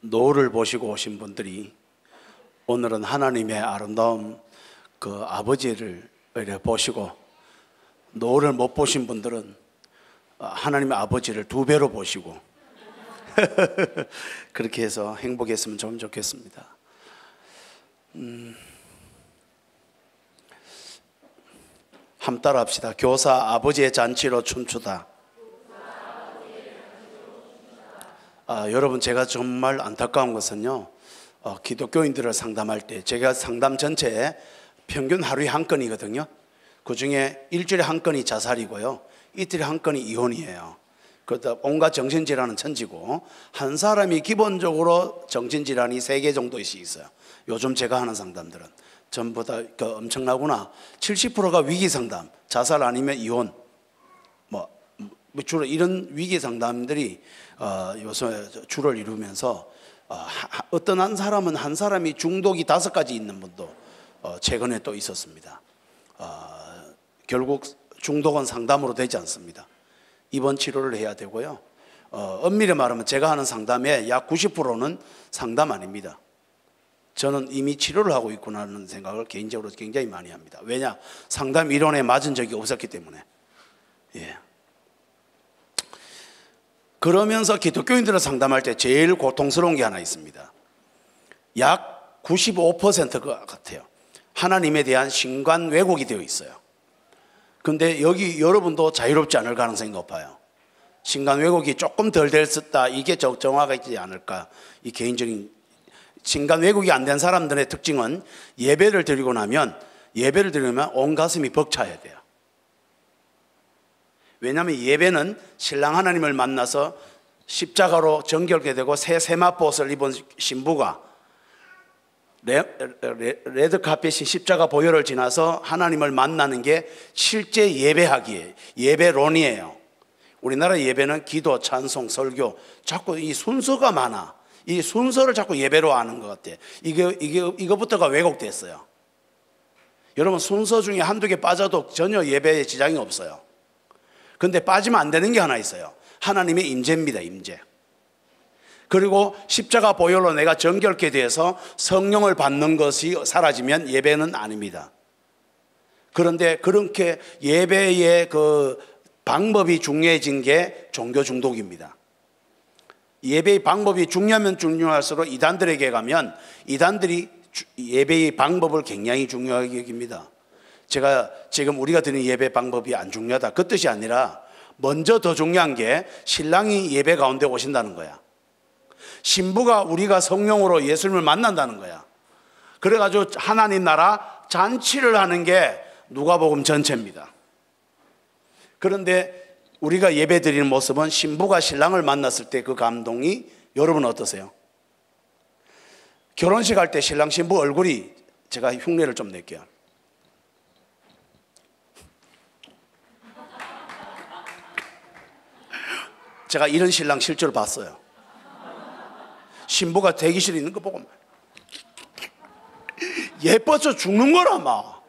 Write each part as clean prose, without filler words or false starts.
노을을 보시고 오신 분들이 오늘은 하나님의 아름다운 그 아버지를 이렇게 보시고, 노을을 못 보신 분들은 하나님의 아버지를 두 배로 보시고 그렇게 해서 행복했으면 좀 좋겠습니다. 함 따라 합시다. 교사 아버지의 잔치로 춤추다. 여러분, 제가 정말 안타까운 것은요, 기독교인들을 상담할 때 제가 상담 전체에 평균 하루에 한 건이거든요. 그 중에 일주일에 한 건이 자살이고요, 이틀에 한 건이 이혼이에요. 그러다 온갖 정신질환은 천지고, 한 사람이 기본적으로 정신질환이 3개 정도씩 있어요. 요즘 제가 하는 상담들은 전부 다 엄청나구나. 70%가 위기 상담, 자살 아니면 이혼, 주로 이런 위기 상담들이 요새 주를 이루면서, 어떤 한 사람은 한 사람이 중독이 5가지 있는 분도 최근에 또 있었습니다. 결국 중독은 상담으로 되지 않습니다. 입원 치료를 해야 되고요. 엄밀히 말하면 제가 하는 상담의 약 90%는 상담 아닙니다. 저는 이미 치료를 하고 있구나 하는 생각을 개인적으로 굉장히 많이 합니다. 왜냐? 상담 이론에 맞은 적이 없었기 때문에. 예. 그러면서 기독교인들을 상담할 때 제일 고통스러운 게 하나 있습니다. 약 95%가 같아요. 하나님에 대한 신관 왜곡이 되어 있어요. 근데 여기 여러분도 자유롭지 않을 가능성이 높아요. 신관 왜곡이 조금 덜 됐었다, 이게 정확하지 않을까. 이 개인적인 신관 왜곡이 안 된 사람들의 특징은 예배를 드리고 나면 온 가슴이 벅차야 돼요. 왜냐하면 예배는 신랑 하나님을 만나서 십자가로 정결케 되고 새 세마포옷을 입은 신부가 레드카펫이 십자가 보혈을 지나서 하나님을 만나는 게 실제 예배하기예요. 예배론이에요. 우리나라 예배는 기도, 찬송, 설교, 자꾸 이 순서가 많아. 이 순서를 자꾸 예배로 아는 것 같아. 이거부터가 왜곡됐어요. 여러분, 순서 중에 한두 개 빠져도 전혀 예배에 지장이 없어요. 근데 빠지면 안 되는 게 하나 있어요. 하나님의 임재입니다. 임재. 그리고 십자가 보혈로 내가 정결케 돼서 성령을 받는 것이 사라지면 예배는 아닙니다. 그런데 그렇게 예배의 그 방법이 중요해진 게 종교 중독입니다. 예배의 방법이 중요하면 중요할수록 이단들에게 가면 이단들이 예배의 방법을 굉장히 중요하게 여깁니다. 제가 지금 우리가 드리는 예배 방법이 안 중요하다, 그 뜻이 아니라 먼저 더 중요한 게 신랑이 예배 가운데 오신다는 거야. 신부가 우리가 성령으로 예수님을 만난다는 거야. 그래가지고 하나님 나라 잔치를 하는 게 누가복음 전체입니다. 그런데 우리가 예배 드리는 모습은 신부가 신랑을 만났을 때 그 감동이, 여러분 어떠세요? 결혼식 할 때 신랑 신부 얼굴이, 제가 흉내를 좀 낼게요. 제가 이런 신랑 실제로 봤어요. 신부가 대기실에 있는 거 보고 예뻐서 죽는 거라 막.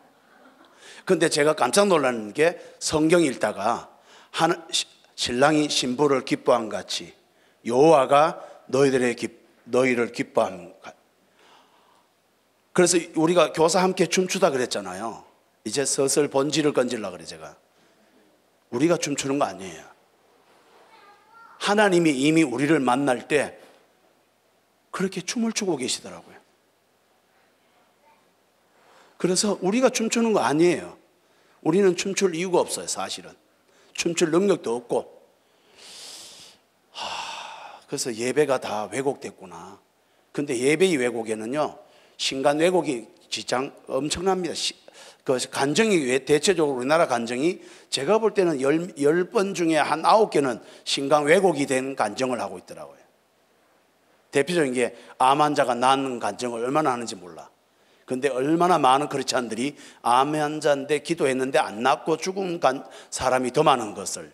근데 제가 깜짝 놀라는 게, 성경 읽다가 신랑이 신부를 기뻐한 같이 여호와가 너희를 기뻐함. 그래서 우리가 교사 함께 춤추다 그랬잖아요. 이제 슬슬 본질을 건지려고 그래. 제가 우리가 춤추는 거 아니에요. 하나님이 이미 우리를 만날 때 그렇게 춤을 추고 계시더라고요. 그래서 우리가 춤추는 거 아니에요. 우리는 춤출 이유가 없어요. 사실은 춤출 능력도 없고. 그래서 예배가 다 왜곡됐구나. 근데 예배의 왜곡에는요, 신간 왜곡이 지장 엄청납니다. 그 간증이, 대체적으로 우리나라 간증이 제가 볼 때는 10번 중에 한 9개는 신간 왜곡이 된 간증을 하고 있더라고요. 대표적인 게 암 환자가 낫는 간증을 얼마나 하는지 몰라. 근데 얼마나 많은 크리스찬들이 암 환자인데 기도했는데 안 낫고 죽은 사람이 더 많은 것을,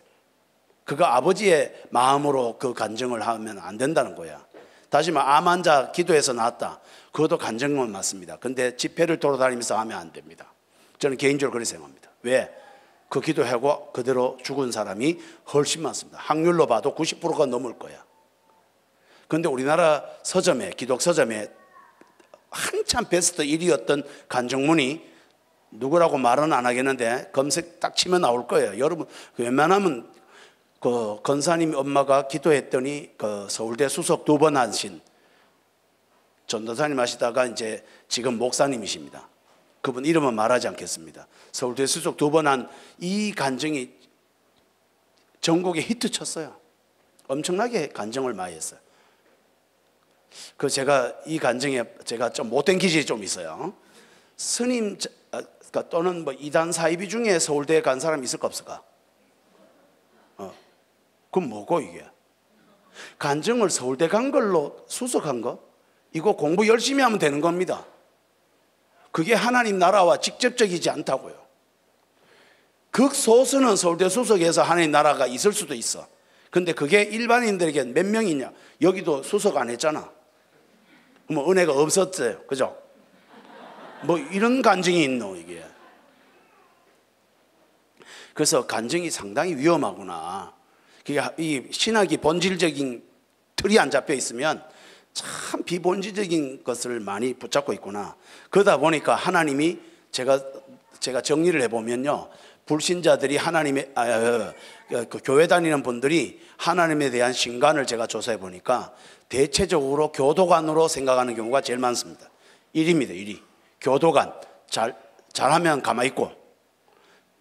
그거 아버지의 마음으로 그 간증을 하면 안 된다는 거야. 다시 말해, 암 환자 기도해서 낫다, 그것도 간증은 맞습니다. 근데 집회를 돌아다니면서 하면 안 됩니다. 저는 개인적으로 그렇게 생각합니다. 왜? 그 기도하고 그대로 죽은 사람이 훨씬 많습니다. 확률로 봐도 90%가 넘을 거야. 그런데 우리나라 서점에, 기독 서점에 한참 베스트 1위였던 간증문이 누구라고 말은 안 하겠는데 검색 딱 치면 나올 거예요. 여러분 웬만하면 그 권사님 엄마가 기도했더니 그 서울대 수석 2번 하신 전도사님 하시다가 이제 지금 목사님이십니다. 그분 이름은 말하지 않겠습니다. 서울대 수석 2번 한 이 간증이 전국에 히트 쳤어요. 엄청나게 간증을 많이 했어요. 그 제가 이 간증에 제가 좀 못된 기질이 좀 있어요. 스님 또는 뭐 이단 사이비 중에 서울대에 간 사람 있을까 없을까? 그럼 뭐고 이게? 간증을 서울대 간 걸로 수석한 거? 이거 공부 열심히 하면 되는 겁니다. 그게 하나님 나라와 직접적이지 않다고요. 극소수는 서울대 수석에서 하나님 나라가 있을 수도 있어. 근데 그게 일반인들에게 몇 명이냐? 여기도 수석 안 했잖아. 뭐 은혜가 없었어요. 그죠? 뭐 이런 간증이 있노 이게. 그래서 간증이 상당히 위험하구나. 이 신학이 본질적인 틀이 안 잡혀 있으면 참 비본질적인 것을 많이 붙잡고 있구나. 그러다 보니까 하나님이 제가 정리를 해보면요, 불신자들이 하나님의 그 교회 다니는 분들이 하나님에 대한 신관을 제가 조사해 보니까 대체적으로 교도관으로 생각하는 경우가 제일 많습니다. 1위입니다. 1위. 교도관. 잘하면 가만히 있고,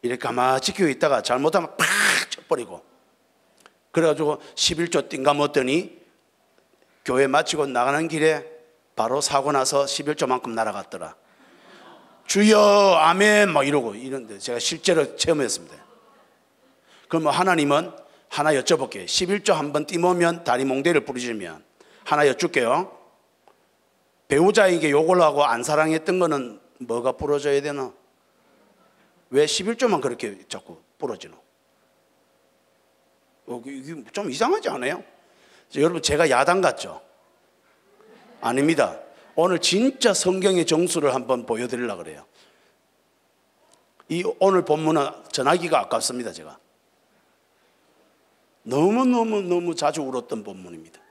이렇게 가만히 지키고 있다가 잘못하면 팍 쳐버리고, 그래가지고 11조 띵가 먹더니 교회 마치고 나가는 길에 바로 사고 나서 11조만큼 날아갔더라. 주여 아멘 막 이러고 이런데 제가 실제로 체험했습니다. 그러면 하나님은 하나 여쭤볼게요. 11조 한번 띠모면 다리 몽대를 부르시면 하나 여쭐게요. 배우자에게 욕을 하고 안 사랑했던 거는 뭐가 부러져야 되나? 왜 11조만 그렇게 자꾸 부러지노? 이게 좀 이상하지 않아요? 여러분 제가 야당 같죠? 아닙니다. 오늘 진짜 성경의 정수를 한번 보여드리려고 그래요. 이 오늘 본문은 전하기가 아깝습니다. 제가 너무 자주 울었던 본문입니다.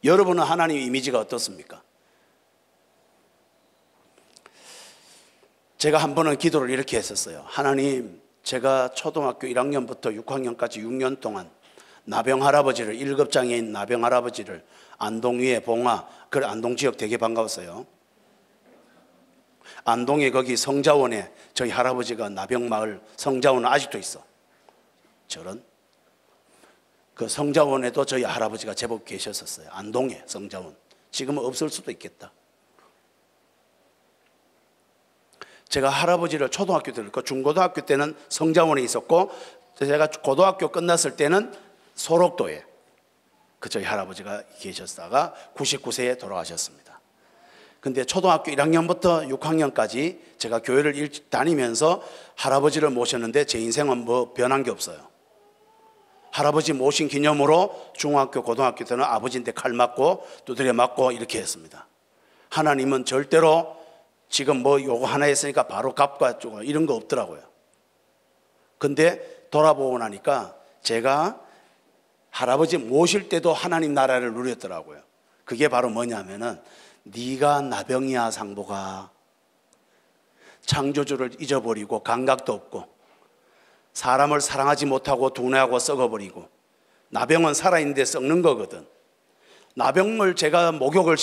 여러분은 하나님 이미지가 어떻습니까? 제가 한 번은 기도를 이렇게 했었어요. 하나님, 제가 초등학교 1학년부터 6학년까지 6년 동안 나병 할아버지를, 1급장애인 나병 할아버지를 안동 위에 봉화, 그 안동 지역 되게 반가웠어요. 안동에 거기 성자원에 저희 할아버지가 나병마을 성자원은 아직도 있어. 저런 그 성자원에도 저희 할아버지가 제법 계셨었어요. 안동에 성자원. 지금은 없을 수도 있겠다. 제가 할아버지를 초등학교 때, 중고등학교 때는 성자원에 있었고, 제가 고등학교 끝났을 때는 소록도에 그 저희 할아버지가 계셨다가 99세에 돌아가셨습니다. 근데 초등학교 1학년부터 6학년까지 제가 교회를 일찍 다니면서 할아버지를 모셨는데 제 인생은 뭐 변한 게 없어요. 할아버지 모신 기념으로 중학교, 고등학교 때는 아버지한테 칼 맞고 두드려 맞고 이렇게 했습니다. 하나님은 절대로 지금 뭐 요거 하나 했으니까 바로 갚고 이런 거 없더라고요. 근데 돌아보고 나니까 제가 할아버지 모실 때도 하나님 나라를 누렸더라고요. 그게 바로 뭐냐면은 네가 나병이야 상보가. 창조주를 잊어버리고 감각도 없고 사람을 사랑하지 못하고 둔해하고 썩어버리고, 나병은 살아있는데 썩는 거거든. 나병을 제가 목욕을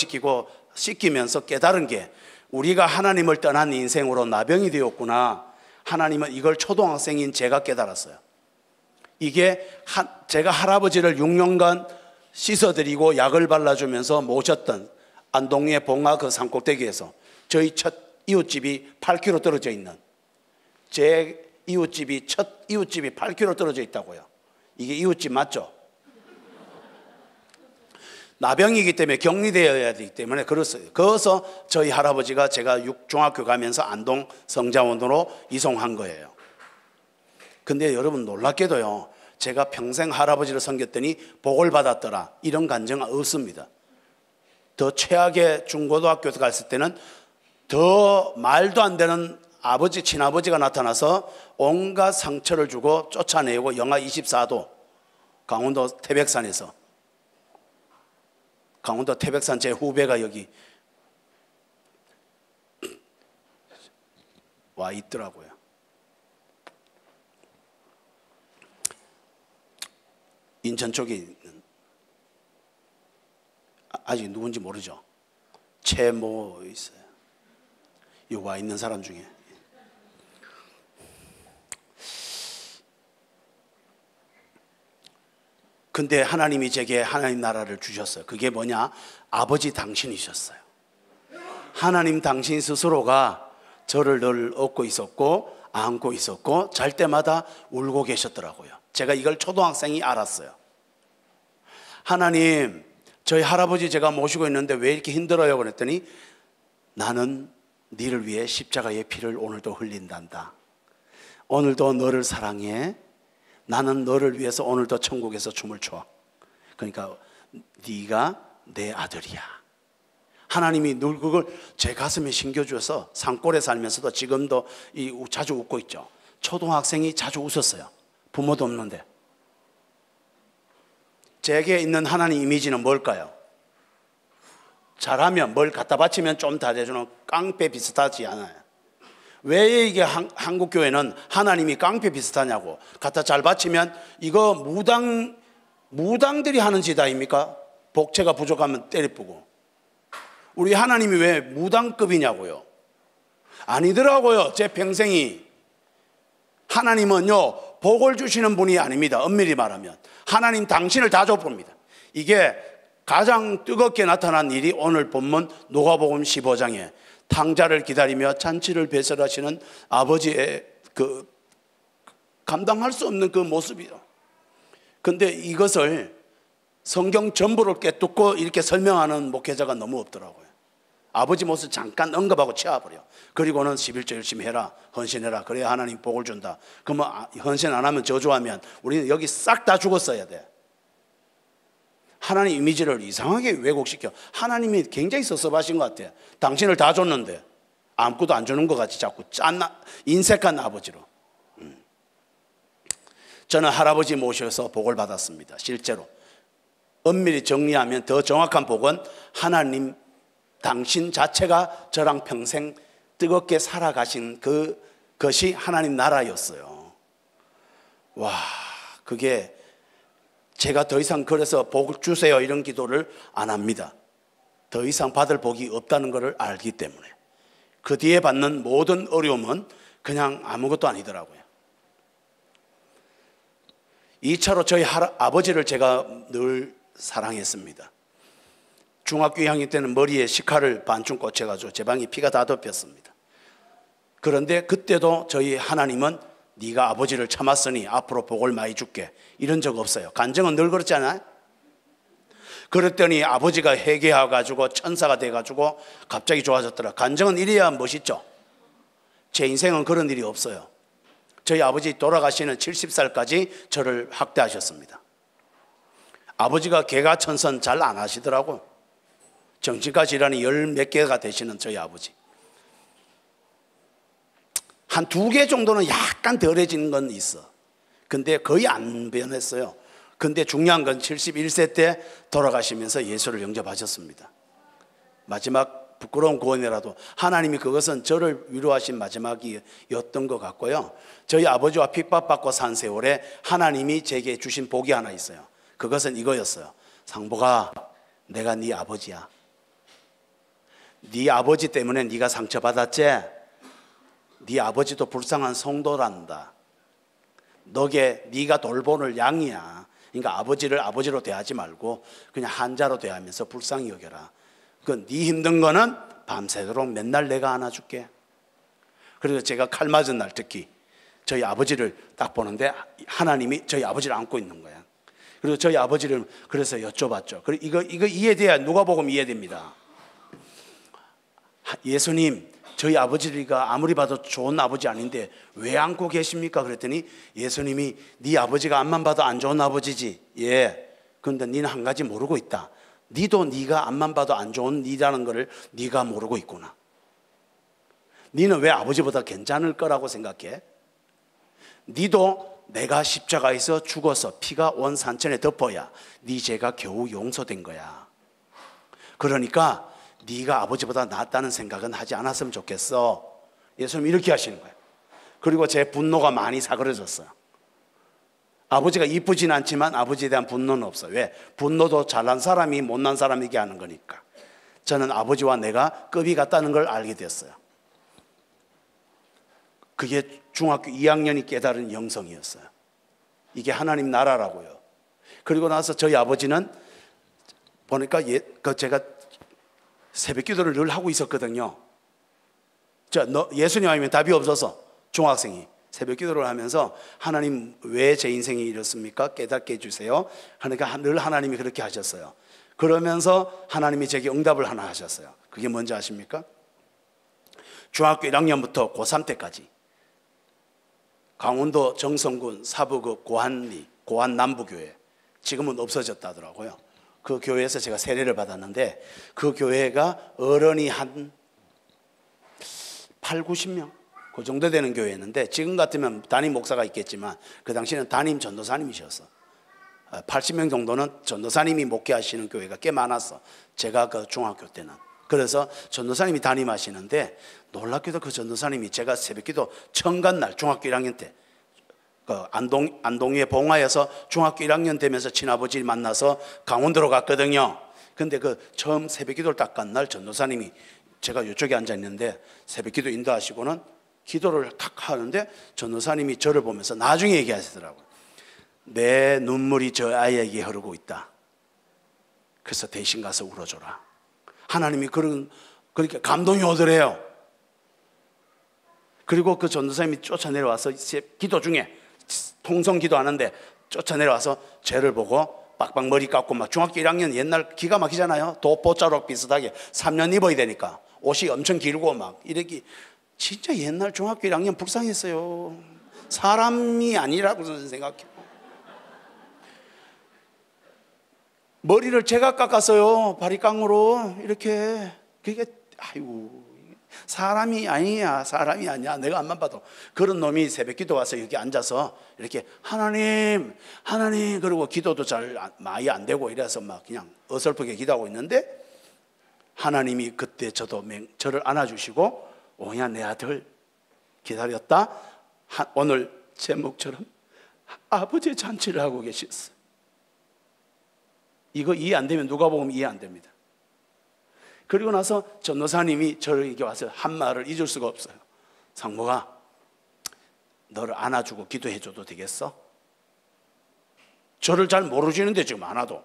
시키면서 깨달은 게 우리가 하나님을 떠난 인생으로 나병이 되었구나. 하나님은 이걸 초등학생인 제가 깨달았어요. 이게 제가 할아버지를 6년간 씻어드리고 약을 발라주면서 모셨던 안동의 봉화 그 산꼭대기에서 저희 첫 이웃집이 8km 떨어져 있는 제 이웃집이 첫 이웃집이 8km 떨어져 있다고요. 이게 이웃집 맞죠? 나병이기 때문에 격리되어야 되기 때문에 그랬어요. 그래서 저희 할아버지가 제가 중학교 가면서 안동 성자원으로 이송한 거예요. 근데 여러분 놀랍게도요, 제가 평생 할아버지를 섬겼더니 복을 받았더라 이런 간증은 없습니다. 더 최악의 중고등학교 갔을 때는 더 말도 안 되는 아버지, 친아버지가 나타나서 온갖 상처를 주고 쫓아내고 영하 24도 강원도 태백산에서. 강원도 태백산 제 후배가 여기 와 있더라고요. 인천 쪽에 있는, 아직 누군지 모르죠. 최모 있어요. 여기 와 있는 사람 중에. 근데 하나님이 제게 하나님 나라를 주셨어요. 그게 뭐냐? 아버지 당신이셨어요. 하나님 당신 스스로가 저를 늘 업고 있었고 안고 있었고 잘 때마다 울고 계셨더라고요. 제가 이걸 초등학생이 알았어요. 하나님, 저희 할아버지 제가 모시고 있는데 왜 이렇게 힘들어요? 그랬더니 나는 너를 위해 십자가의 피를 오늘도 흘린단다. 오늘도 너를 사랑해. 나는 너를 위해서 오늘도 천국에서 춤을 춰. 그러니까 네가 내 아들이야. 하나님이 늘 그걸 제 가슴에 심겨주어서 산골에 살면서도 지금도 자주 웃고 있죠. 초등학생이 자주 웃었어요. 부모도 없는데. 제게 있는 하나님 이미지는 뭘까요? 잘하면 뭘 갖다 바치면 좀 잘해주는 깡패 비슷하지 않아요. 왜 이게 한국 교회는 하나님이 깡패 비슷하냐고. 갖다 잘 바치면 이거 무당들이 하는 짓 아닙니까? 복채가 부족하면 때려부고. 우리 하나님이 왜 무당급이냐고요. 아니더라고요. 제 평생이. 하나님은요 복을 주시는 분이 아닙니다. 엄밀히 말하면 하나님 당신을 다 줘봅니다. 이게 가장 뜨겁게 나타난 일이 오늘 본문 누가복음 15장에 탕자를 기다리며 잔치를 배설하시는 아버지의 그 감당할 수 없는 그 모습이요. 근데 이것을 성경 전부를 깨뚫고 이렇게 설명하는 목회자가 너무 없더라고요. 아버지 모습 잠깐 언급하고 치워버려. 그리고는 11조 열심히 해라, 헌신해라. 그래야 하나님 복을 준다. 그러면 헌신 안 하면 저주하면 우리는 여기 싹 다 죽었어야 돼. 하나님 이미지를 이상하게 왜곡시켜. 하나님이 굉장히 섭섭하신 것 같아. 당신을 다 줬는데 아무것도 안 주는 것 같이 자꾸 인색한 아버지로. 저는 할아버지 모셔서 복을 받았습니다. 실제로 엄밀히 정리하면 더 정확한 복은 하나님 당신 자체가 저랑 평생 뜨겁게 살아가신 그것이 하나님 나라였어요. 와, 그게 제가 더 이상 그래서 복을 주세요 이런 기도를 안 합니다. 더 이상 받을 복이 없다는 것을 알기 때문에. 그 뒤에 받는 모든 어려움은 그냥 아무것도 아니더라고요. 2차로 저희 아버지를 제가 늘 사랑했습니다. 중학교 2학년 때는 머리에 식칼을 반쯤 꽂혀가지고 제 방에 피가 다 덮였습니다. 그런데 그때도 저희 하나님은 네가 아버지를 참았으니 앞으로 복을 많이 줄게 이런 적 없어요. 간증은 늘 그렇잖아요. 그랬더니 아버지가 회개해가지고 천사가 돼가지고 갑자기 좋아졌더라. 간증은 이래야 멋있죠. 제 인생은 그런 일이 없어요. 저희 아버지 돌아가시는 70살까지 저를 학대하셨습니다. 아버지가 개가천선 잘 안 하시더라고. 정신과 질환이 10몇 개가 되시는 저희 아버지. 한 2개 정도는 약간 덜해지는 건 있어. 근데 거의 안 변했어요. 근데 중요한 건 71세 때 돌아가시면서 예수를 영접하셨습니다. 마지막 부끄러운 구원이라도 하나님이 그것은 저를 위로하신 마지막이었던 것 같고요. 저희 아버지와 핍박받고 산 세월에 하나님이 제게 주신 복이 하나 있어요. 그것은 이거였어요. 상복아, 내가 네 아버지야. 네 아버지 때문에 네가 상처받았지? 네 아버지도 불쌍한 성도란다. 네가 돌보는 양이야. 그러니까 아버지를 아버지로 대하지 말고 그냥 한자로 대하면서 불쌍히 여겨라. 네 힘든 거는 밤새도록 맨날 내가 안아줄게. 그래서 제가 칼 맞은 날 특히 저희 아버지를 딱 보는데 하나님이 저희 아버지를 안고 있는 거야. 그리고 저희 아버지를 그래서 여쭤봤죠. 이거 이해돼야 누가복음 이해됩니다. 예수님, 저희 아버지가 아무리 봐도 좋은 아버지 아닌데 왜 안고 계십니까? 그랬더니 예수님이 네 아버지가 앞만 봐도 안 좋은 아버지지. 예. 그런데 너는 한 가지 모르고 있다. 너도 네가 앞만 봐도 안 좋은 네라는 것을 네가 모르고 있구나. 너는 왜 아버지보다 괜찮을 거라고 생각해? 너도 내가 십자가에서 죽어서 피가 온 산천에 덮어야 네 죄가 겨우 용서된 거야. 그러니까 네가 아버지보다 낫다는 생각은 하지 않았으면 좋겠어. 예수님 이렇게 하시는 거예요. 그리고 제 분노가 많이 사그러졌어요. 아버지가 이쁘진 않지만 아버지에 대한 분노는 없어요. 왜? 분노도 잘난 사람이 못난 사람에게 하는 거니까. 저는 아버지와 내가 급이 같다는 걸 알게 됐어요. 그게 중학교 2학년이 깨달은 영성이었어요. 이게 하나님 나라라고요. 그리고 나서 저희 아버지는 보니까 제가 새벽 기도를 늘 하고 있었거든요. 예수님 아니면 답이 없어서 중학생이 새벽 기도를 하면서 하나님 왜 제 인생이 이렇습니까? 깨닫게 해주세요. 그러니까 늘 하나님이 그렇게 하셨어요. 그러면서 하나님이 제게 응답을 하나 하셨어요. 그게 뭔지 아십니까? 중학교 1학년부터 고3 때까지 강원도 정선군 사북읍 고안 남부교회, 지금은 없어졌다더라고요. 그 교회에서 제가 세례를 받았는데 그 교회가 어른이 한 8, 90명 그 정도 되는 교회였는데 지금 같으면 담임 목사가 있겠지만 그 당시에는 담임 전도사님이셨어. 80명 정도는 전도사님이 목회하시는 교회가 꽤 많았어. 제가 그 중학교 때는. 그래서 전도사님이 담임하시는데 놀랍게도 그 전도사님이 제가 새벽기도 처음 간 날 중학교 1학년 때 그 안동의 봉화에서 중학교 1학년 되면서 친아버지를 만나서 강원도로 갔거든요. 근데 그 처음 새벽기도를 딱 간 날 전도사님이 제가 이쪽에 앉아 있는데 새벽기도 인도하시고는 기도를 탁 하는데 전도사님이 저를 보면서 나중에 얘기하시더라고요. 내 눈물이 저 아이에게 흐르고 있다. 그래서 대신 가서 울어줘라. 하나님이 그렇게 감동이 오더래요. 그리고 그 전도사님이 쫓아내려와서 기도 중에 통성 기도하는데 쫓아내려와서 죄를 보고 빡빡 머리 깎고 막 중학교 1학년 옛날 기가 막히잖아요. 도포자록 비슷하게 3년 입어야 되니까 옷이 엄청 길고 막 이렇게 진짜 옛날 중학교 1학년 불쌍했어요. 사람이 아니라고 저는 생각해요. 머리를 제가 깎았어요. 바리깡으로 이렇게. 그게 아이고 사람이 아니야. 사람이 아니야. 내가 안만 봐도 그런 놈이 새벽기도 와서 여기 앉아서 이렇게 하나님 그러고 기도도 잘 많이 안 되고 이래서 막 그냥 어설프게 기도하고 있는데 하나님이 그때 저를 안아주시고 오냐 내 아들 기다렸다. 오늘 제목처럼 아버지의 잔치를 하고 계셨어요. 이거 이해 안 되면 누가 보면 이해 안 됩니다. 그리고 나서 전도사님이 저에게 와서 한 말을 잊을 수가 없어요. 상모가 너를 안아주고 기도해줘도 되겠어? 저를 잘 모르시는데 지금 안아도.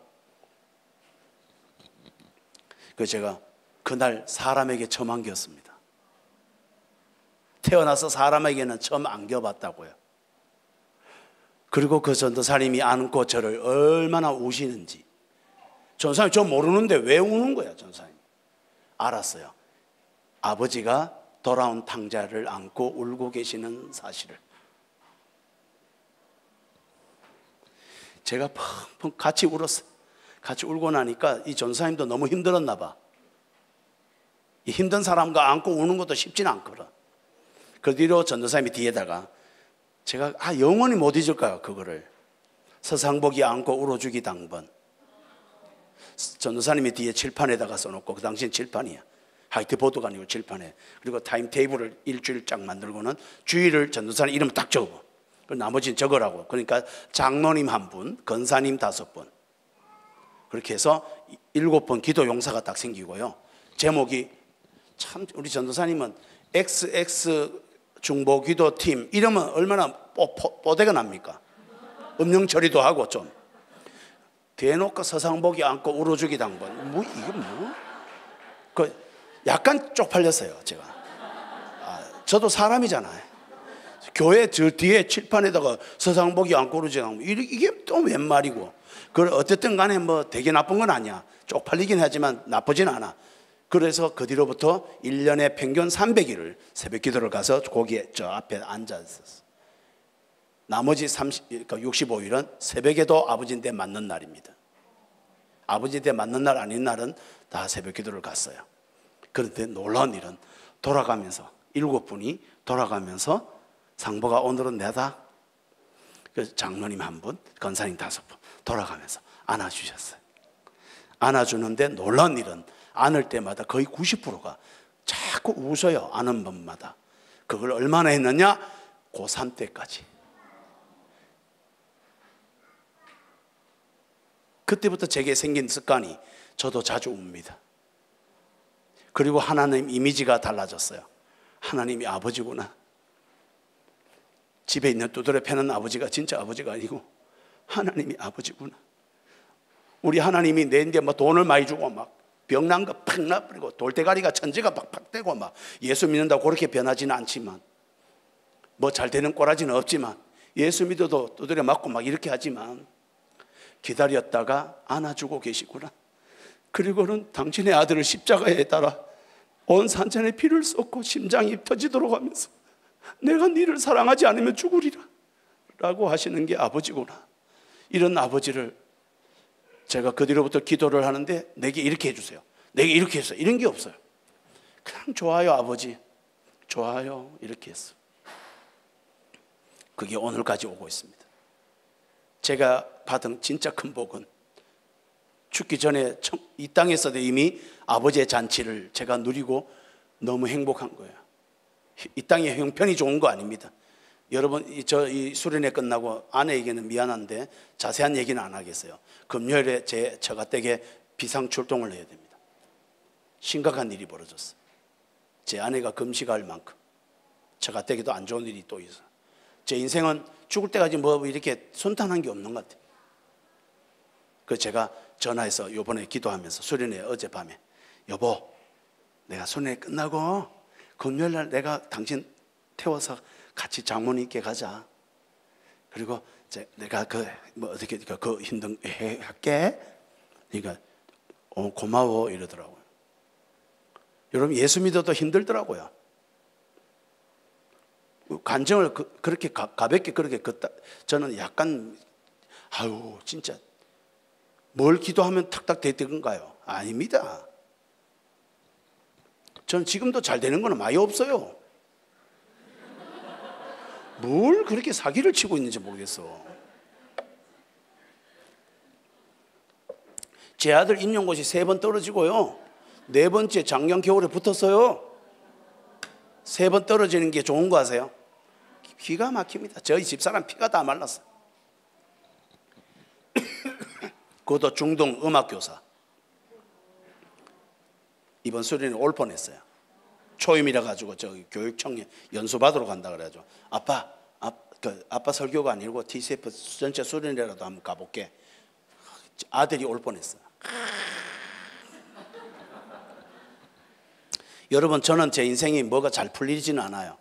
그래서 제가 그날 사람에게 처음 안겼습니다. 태어나서 사람에게는 처음 안겨봤다고요. 그리고 그 전도사님이 안고 저를 얼마나 우시는지. 전도사님 저 모르는데 왜 우는 거야 전도사님. 알았어요. 아버지가 돌아온 탕자를 안고 울고 계시는 사실을. 제가 펑펑 같이 울었어요. 같이 울고 나니까 이 전도사님도 너무 힘들었나 봐. 이 힘든 사람과 안고 우는 것도 쉽지는 않거든. 그 뒤로 전도사님이 뒤에다가 제가 영원히 못 잊을까요 그거를. 서상복이 안고 울어주기 당번. 전도사님이 뒤에 칠판에다가 써놓고 그 당시엔 칠판이야. 화이트보드가 아니고 칠판에. 그리고 타임테이블을 일주일 쫙 만들고는 주일을 전도사님 이름 딱 적어. 나머지는 적으라고. 그러니까 장로님 1분, 권사님 5분. 그렇게 해서 7번 기도 용사가 딱 생기고요. 제목이 참 우리 전도사님은 XX 중보기도팀 이러면 얼마나 뽀대가 납니까? 음령 처리도 하고 좀. 대놓고 서상복이 안고 울어주기 당번. 이거 약간 쪽팔렸어요, 제가. 저도 사람이잖아요. 교회 저 뒤에 칠판에다가 서상복이 안고 울어주기 당번. 이게 또 웬 말이고. 어쨌든 간에 되게 나쁜 건 아니야. 쪽팔리긴 하지만 나쁘진 않아. 그래서 그 뒤로부터 1년에 평균 300일을 새벽 기도를 가서 거기에 저 앞에 앉아 있었어. 나머지 65일은 새벽에도 아버지 때 맞는 날입니다. 아버지 때 맞는 날 아닌 날은 다 새벽 기도를 갔어요. 그런데 놀라운 일은 돌아가면서 7분이 돌아가면서 상보가 오늘은 내다. 그 장로님 한 분, 권사님 5분 돌아가면서 안아주셨어요. 안아주는데 놀라운 일은 안을 때마다 거의 90%가 자꾸 웃어요. 안은 분마다. 그걸 얼마나 했느냐? 고3 때까지. 그때부터 제게 생긴 습관이 저도 자주 웁니다. 그리고 하나님 이미지가 달라졌어요. 하나님이 아버지구나. 집에 있는 두드려 패는 아버지가 진짜 아버지가 아니고 하나님이 아버지구나. 우리 하나님이 내인데 뭐 돈을 많이 주고 막 병난 거 팍 나버리고 돌대가리가 천지가 팍팍 대고 막 예수 믿는다고 그렇게 변하지는 않지만, 뭐 잘 되는 꼬라지는 없지만, 예수 믿어도 두드려 맞고 막 이렇게 하지만 기다렸다가 안아주고 계시구나. 그리고는 당신의 아들을 십자가에 달아 온 산천에 피를 쏟고 심장이 터지도록 하면서 내가 너를 사랑하지 않으면 죽으리라 라고 하시는 게 아버지구나. 이런 아버지를 제가 그 뒤로부터 기도를 하는데 내게 이렇게 해주세요, 내게 이렇게 해주세요, 이런 게 없어요. 그냥 좋아요 아버지, 좋아요 이렇게 했어요. 그게 오늘까지 오고 있습니다. 제가 받은 진짜 큰 복은 죽기 전에 이 땅에서도 이미 아버지의 잔치를 제가 누리고 너무 행복한 거예요. 이 땅이 형편이 좋은 거 아닙니다. 여러분, 저 이 수련회 끝나고 아내에게는 미안한데 자세한 얘기는 안 하겠어요. 금요일에 제 처가댁에 비상 출동을 해야 됩니다. 심각한 일이 벌어졌어요. 제 아내가 금식할 만큼 처가댁에도 안 좋은 일이 또 있어요. 제 인생은 죽을 때까지 뭐 이렇게 순탄한 게 없는 것 같아요. 그래서 제가 전화해서 요번에 기도하면서 수련회 어젯밤에, 여보 내가 수련회 끝나고 금요일날 내가 당신 태워서 같이 장모님께 가자. 그리고 내가 뭐 어떻게 그 힘든 할게. 그러니까 고마워 이러더라고요. 여러분, 예수 믿어도 힘들더라고요. 간증을 그렇게 가볍게 그렇게 저는 약간 아유 진짜 뭘 기도하면 탁탁 되던가요? 아닙니다. 저는 지금도 잘 되는 거는 많이 없어요. 뭘 그렇게 사기를 치고 있는지 모르겠어. 제 아들 임용고시 3번 떨어지고요, 4번째 작년 겨울에 붙었어요. 3번 떨어지는 게 좋은 거 아세요? 기가 막힙니다. 저희 집사람 피가 다 말랐어요. 그것도 중동 음악교사. 이번 수련회 올 뻔했어요. 초임이라 가지고 저기 교육청에 연수 받으러 간다 그래가지고 아빠 설교가 아니고 TCF 전체 수련회라도 한번 가볼게. 아들이 올 뻔했어요. 여러분, 저는 제 인생이 뭐가 잘 풀리지는 않아요.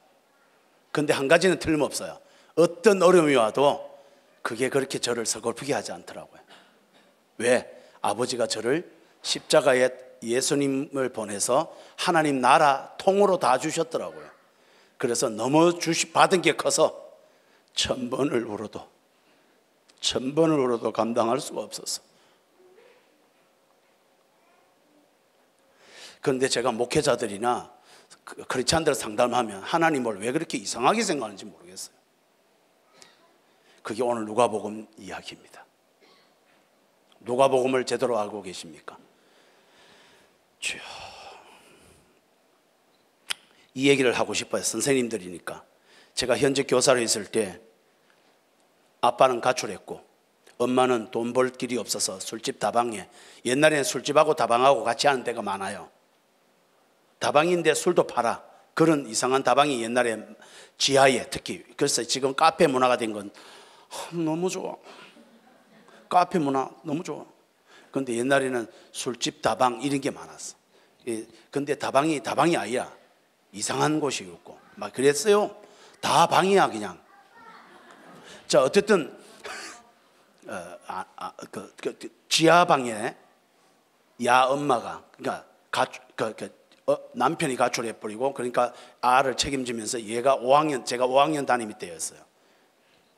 근데 한 가지는 틀림없어요. 어떤 어려움이 와도 그게 그렇게 저를 서글프게 하지 않더라고요. 왜? 아버지가 저를 십자가에 예수님을 보내서 하나님 나라 통으로 다 주셨더라고요. 그래서 너무 받은 게 커서 1000번을 울어도 감당할 수가 없었어. 그런데 제가 목회자들이나 크리스찬들 상담하면 하나님을 왜 그렇게 이상하게 생각하는지 모르겠어요. 그게 오늘 누가복음 이야기입니다. 누가복음을 제대로 알고 계십니까? 주여, 이 얘기를 하고 싶어요. 선생님들이니까. 제가 현재 교사로 있을 때 아빠는 가출했고 엄마는 돈 벌 길이 없어서 술집 다방에, 옛날에는 술집하고 다방하고 같이 하는 데가 많아요. 다방인데 술도 팔아. 그런 이상한 다방이 옛날에 지하에 특히, 그래서 지금 카페 문화가 된 건 너무 좋아. 카페 문화 너무 좋아. 근데 옛날에는 술집 다방 이런 게 많았어. 근데 다방이 아니야. 이상한 곳이었고 막 그랬어요. 다 방이야 그냥. 자, 어쨌든 지하방에 엄마가, 그러니까 남편이 가출해버리고, 그러니까 아를 책임지면서 얘가 5학년, 제가 5학년 담임 때였어요.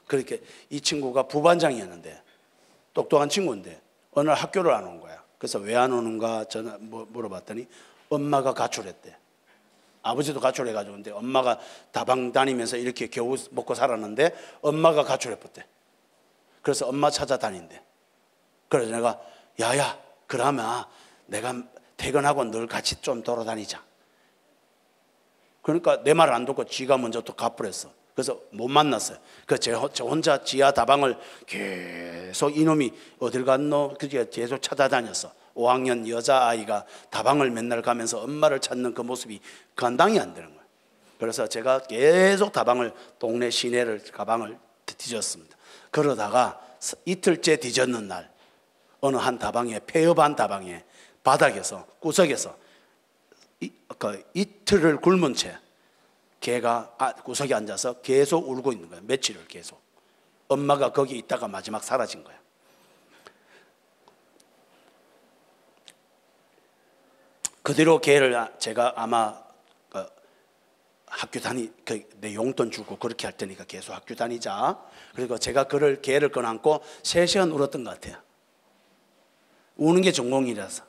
그렇게 이 친구가 부반장이었는데 똑똑한 친구인데 어느 날 학교를 안 온 거야. 그래서 왜 안 오는가 전화 물어봤더니 엄마가 가출했대. 아버지도 가출해가지고, 근데 엄마가 다방 다니면서 이렇게 겨우 먹고 살았는데 엄마가 가출해버렸대. 그래서 엄마 찾아다닌대. 그래서 내가 야야 그러면 내가 퇴근하고 늘 같이 좀 돌아다니자. 그러니까 내 말을 안 듣고 지가 먼저 또 가버렸어. 그래서 못 만났어요. 그래서 저 혼자 지하 다방을 계속 이놈이 어딜 갔노? 그게 계속 찾아다녔어. 5학년 여자아이가 다방을 맨날 가면서 엄마를 찾는 그 모습이 감당이 안 되는 거예요. 그래서 제가 계속 다방을 동네 시내를 가방을 뒤졌습니다. 그러다가 이틀째 뒤졌는 날 어느 한 다방에 폐업한 다방에 바닥에서 구석에서 이틀을 굶은 채 걔가 구석에 앉아서 계속 울고 있는 거예요. 며칠을 계속. 엄마가 거기 있다가 마지막 사라진 거예요. 그 뒤로 걔를 제가 아마 학교 내 용돈 주고 그렇게 할 테니까 계속 학교 다니자. 그리고 제가 걔를 껴안고 3시간 울었던 것 같아요. 우는 게 전공이라서.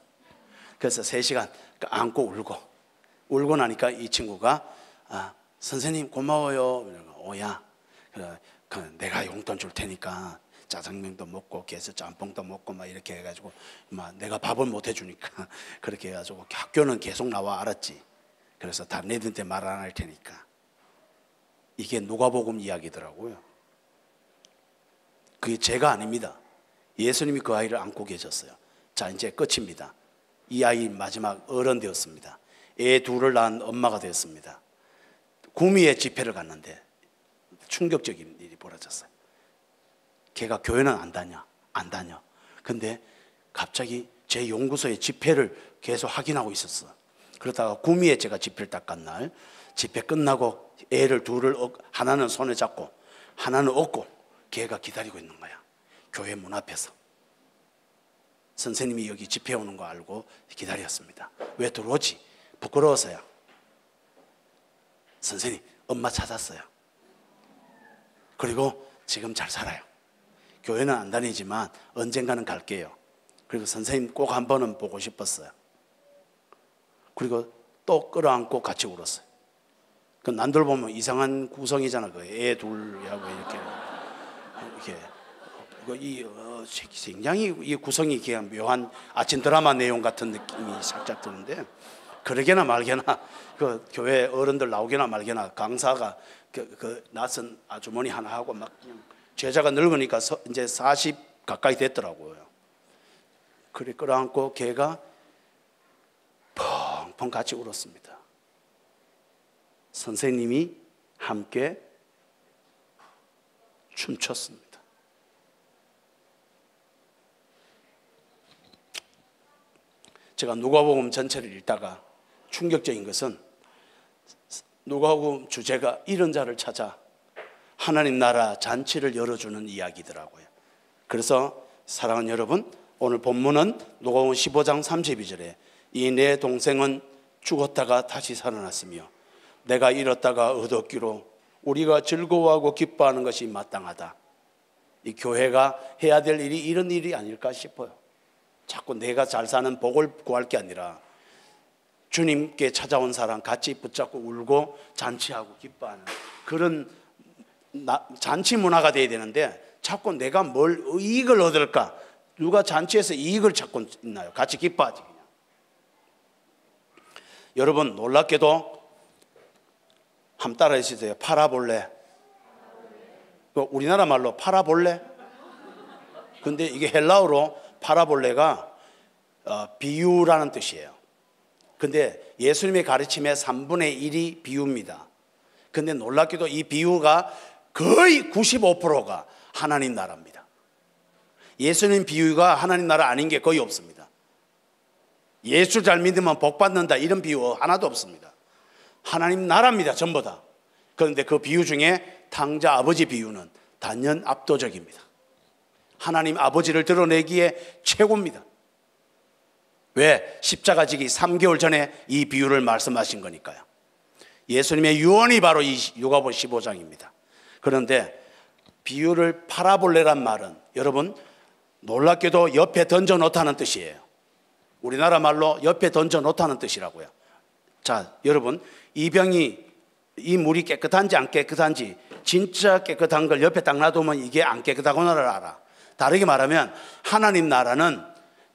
그래서 3시간 안고 울고 나니까 이 친구가 선생님 고마워요. 오야 내가 용돈 줄 테니까 짜장면도 먹고 계속 짬뽕도 먹고 막 이렇게 해가지고 내가 밥을 못 해주니까 그렇게 해가지고 학교는 계속 나와. 알았지? 그래서 다른 애들한테 말 안 할 테니까. 이게 누가복음 이야기더라고요. 그게 제가 아닙니다. 예수님이 그 아이를 안고 계셨어요. 자, 이제 끝입니다. 이 아이 마지막 어른 되었습니다. 애 둘을 낳은 엄마가 되었습니다. 구미에 집회를 갔는데 충격적인 일이 벌어졌어요. 걔가 교회는 안 다녀. 근데 갑자기 제 연구소에 집회를 계속 확인하고 있었어. 그러다가 구미에 제가 집회를 딱 간 날, 집회 끝나고 애를 둘을 하나는 손에 잡고 하나는 업고 걔가 기다리고 있는 거야. 교회 문 앞에서. 선생님이 여기 집회 오는 거 알고 기다렸습니다. 왜 들어오지? 부끄러워서요. 선생님, 엄마 찾았어요. 그리고 지금 잘 살아요. 교회는 안 다니지만 언젠가는 갈게요. 그리고 선생님 꼭 한 번은 보고 싶었어요. 그리고 또 끌어안고 같이 울었어요. 그 남들 보면 이상한 구성이잖아. 그 애 둘하고 굉장히 이 구성이 그냥 묘한 아침 드라마 내용 같은 느낌이 살짝 드는데, 그러게나 말게나 그 교회 어른들 나오게나 말게나 강사가 그 낯선 아주머니 하나 하고 막 제자가 늙으니까 이제 40 가까이 됐더라고요. 그래 끌어안고 걔가 펑펑 같이 울었습니다. 선생님이 함께 춤췄습니다. 제가 누가복음 전체를 읽다가 충격적인 것은 누가복음 주제가 이런 자를 찾아 하나님 나라 잔치를 열어주는 이야기더라고요. 그래서 사랑하는 여러분, 오늘 본문은 누가복음 15장 32절에 이 내 동생은 죽었다가 다시 살아났으며 내가 잃었다가 얻었기로 우리가 즐거워하고 기뻐하는 것이 마땅하다. 이 교회가 해야 될 일이 이런 일이 아닐까 싶어요. 자꾸 내가 잘 사는 복을 구할 게 아니라 주님께 찾아온 사람 같이 붙잡고 울고 잔치하고 기뻐하는 그런 잔치 문화가 돼야 되는데, 자꾸 내가 뭘 이익을 얻을까? 누가 잔치에서 이익을 찾고 있나요? 같이 기뻐하지 그냥. 여러분, 놀랍게도 한번 따라해 주세요. 팔아볼래? 우리나라 말로 팔아볼래? 근데 이게 헬라어로 파라볼레가 비유라는 뜻이에요. 근데 예수님의 가르침의 3분의 1이 비유입니다. 근데 놀랍게도 이 비유가 거의 95%가 하나님 나라입니다. 예수님 비유가 하나님 나라 아닌 게 거의 없습니다. 예수 잘 믿으면 복 받는다 이런 비유 하나도 없습니다. 하나님 나라입니다, 전부 다. 그런데 그 비유 중에 탕자 아버지 비유는 단연 압도적입니다. 하나님 아버지를 드러내기에 최고입니다. 왜? 십자가 지기 3개월 전에 이 비유를 말씀하신 거니까요. 예수님의 유언이 바로 이 누가복음 15장입니다. 그런데 비유를 파라볼레란 말은 여러분 놀랍게도 옆에 던져 놓다는 뜻이에요. 우리나라 말로 옆에 던져 놓다는 뜻이라고요. 자, 여러분, 이 물이 깨끗한지 안 깨끗한지 진짜 깨끗한 걸 옆에 딱 놔두면 이게 안 깨끗하구나를 알아. 다르게 말하면 하나님 나라는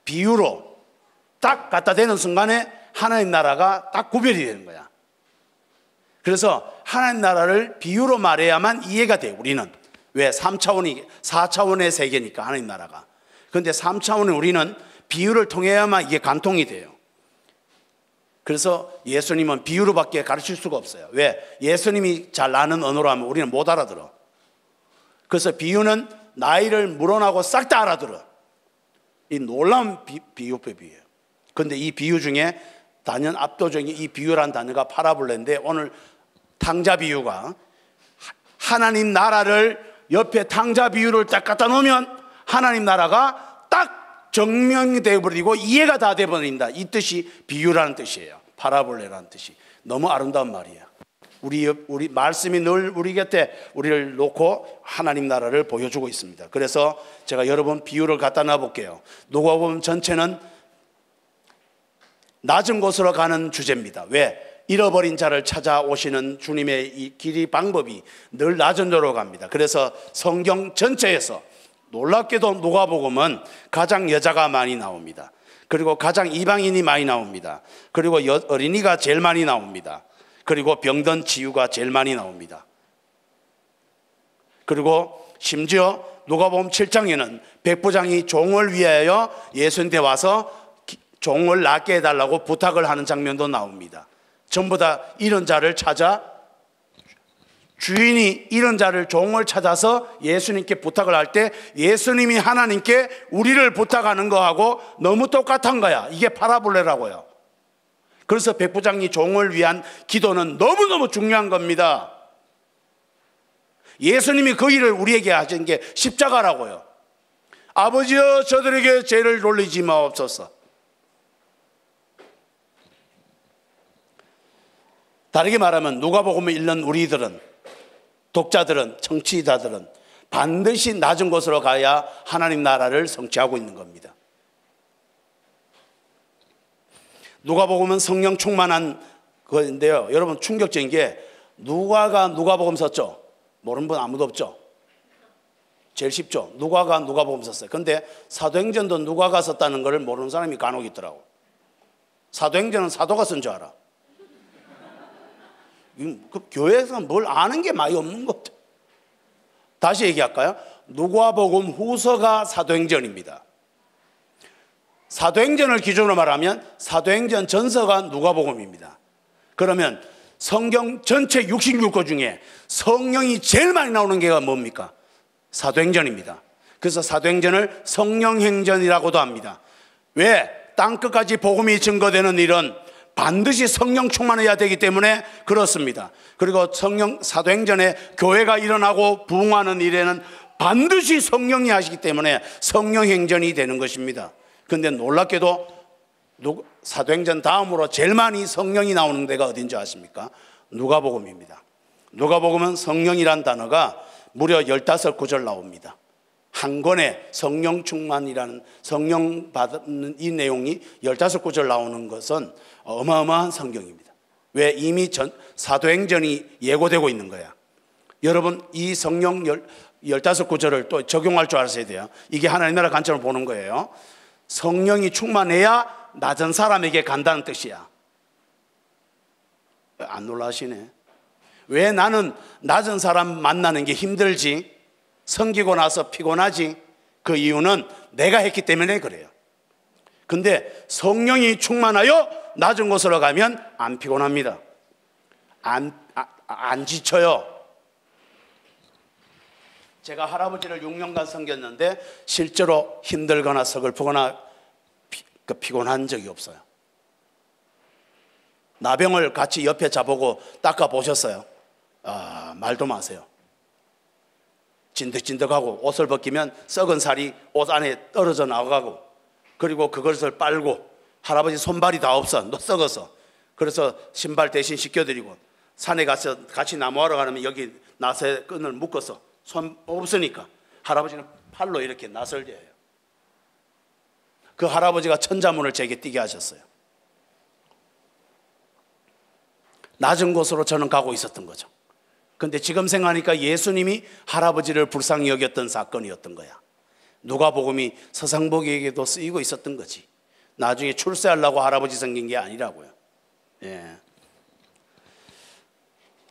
비유로 딱 갖다 대는 순간에 하나님 나라가 딱 구별이 되는 거야. 그래서 하나님 나라를 비유로 말해야만 이해가 돼. 우리는 왜? 3차원이 4차원의 세계니까 하나님 나라가. 그런데 3차원의 우리는 비유를 통해야만 이게 관통이 돼요. 그래서 예수님은 비유로밖에 가르칠 수가 없어요. 왜? 예수님이 잘 아는 언어로 하면 우리는 못 알아들어. 그래서 비유는 나이를 물어나고 싹 다 알아들어. 이 놀라운 비유법이에요. 그런데 이 비유 중에 단연 압도적인 이 비유란 단어가 파라볼레인데, 오늘 탕자 비유가 하나님 나라를 옆에 탕자 비유를 딱 갖다 놓으면 하나님 나라가 딱 정명이 되어버리고 이해가 다 되어버린다. 이 뜻이 비유라는 뜻이에요. 파라볼레라는 뜻이. 너무 아름다운 말이에요. 우리 말씀이 늘 우리 곁에 우리를 놓고 하나님 나라를 보여주고 있습니다. 그래서 제가 여러 번 비유를 갖다 놔볼게요. 누가복음 전체는 낮은 곳으로 가는 주제입니다. 왜? 잃어버린 자를 찾아오시는 주님의 이 길이 방법이 늘 낮은 데로 갑니다. 그래서 성경 전체에서 놀랍게도 누가복음은 가장 여자가 많이 나옵니다. 그리고 가장 이방인이 많이 나옵니다. 그리고 어린이가 제일 많이 나옵니다. 그리고 병든 치유가 제일 많이 나옵니다. 그리고 심지어 누가복음 7장에는 백부장이 종을 위하여 예수님께 와서 종을 낫게 해달라고 부탁을 하는 장면도 나옵니다. 전부 다 이런 자를 찾아, 주인이 이런 자를, 종을 찾아서 예수님께 부탁을 할 때 예수님이 하나님께 우리를 부탁하는 거하고 너무 똑같은 거야. 이게 파라볼레라고요. 그래서 백부장이 종을 위한 기도는 너무너무 중요한 겁니다. 예수님이 그 일을 우리에게 하신 게 십자가라고요. 아버지여 저들에게 죄를 돌리지 마옵소서. 다르게 말하면 누가복음을 읽는 우리들은, 독자들은, 청취자들은 반드시 낮은 곳으로 가야 하나님 나라를 성취하고 있는 겁니다. 누가복음은 성령 충만한 거인데요, 여러분 충격적인 게 누가가 누가복음 썼죠? 모르는 분 아무도 없죠? 제일 쉽죠? 누가가 누가복음 썼어요. 근데 사도행전도 누가가 썼다는 걸 모르는 사람이 간혹 있더라고. 사도행전은 사도가 쓴 줄 알아. 그 교회에서 뭘 아는 게 많이 없는 것 같아요. 다시 얘기할까요? 누가복음 후서가 사도행전입니다. 사도행전을 기준으로 말하면 사도행전 전서가 누가복음입니다. 그러면 성경 전체 66권 중에 성령이 제일 많이 나오는 게가 뭡니까? 사도행전입니다. 그래서 사도행전을 성령행전이라고도 합니다. 왜? 땅끝까지 복음이 증거되는 일은 반드시 성령 충만해야 되기 때문에 그렇습니다. 그리고 사도행전에 교회가 일어나고 부흥하는 일에는 반드시 성령이 하시기 때문에 성령행전이 되는 것입니다. 그런데 놀랍게도 사도행전 다음으로 제일 많이 성령이 나오는 데가 어딘지 아십니까? 누가복음입니다. 누가복음은 성령이란 단어가 무려 15구절 나옵니다. 한 권에 성령 충만이라는, 성령 받는 이 내용이 15구절 나오는 것은 어마어마한 성경입니다. 왜? 이미 사도행전이 예고되고 있는 거야. 여러분, 이 성령 15구절을 또 적용할 줄 아셔야 돼요. 이게 하나님 나라 관점으로 보는 거예요. 성령이 충만해야 낮은 사람에게 간다는 뜻이야. 안 놀라시네. 왜 나는 낮은 사람 만나는 게 힘들지? 섬기고 나서 피곤하지? 그 이유는 내가 했기 때문에 그래요. 근데 성령이 충만하여 낮은 곳으로 가면 안 피곤합니다. 안 지쳐요. 제가 할아버지를 6년간 섬겼는데 실제로 힘들거나 서글프거나 피곤한 적이 없어요. 나병을 같이 옆에 자보고 닦아 보셨어요? 말도 마세요. 진득진득하고 옷을 벗기면 썩은 살이 옷 안에 떨어져 나가고, 그리고 그것을 빨고, 할아버지 손발이 다 없어, 너 썩어서. 그래서 신발 대신 씻겨드리고, 산에 가서 같이 나무하러 가면 여기 나사에 끈을 묶어서, 손 없으니까 할아버지는 팔로 이렇게 낫을 대요. 그 할아버지가 천자문을 제게 띄게 하셨어요. 낮은 곳으로 저는 가고 있었던 거죠. 근데 지금 생각하니까 예수님이 할아버지를 불쌍히 여겼던 사건이었던 거야. 누가복음이 서상복에게도 쓰이고 있었던 거지. 나중에 출세하려고 할아버지 생긴 게 아니라고요. 예.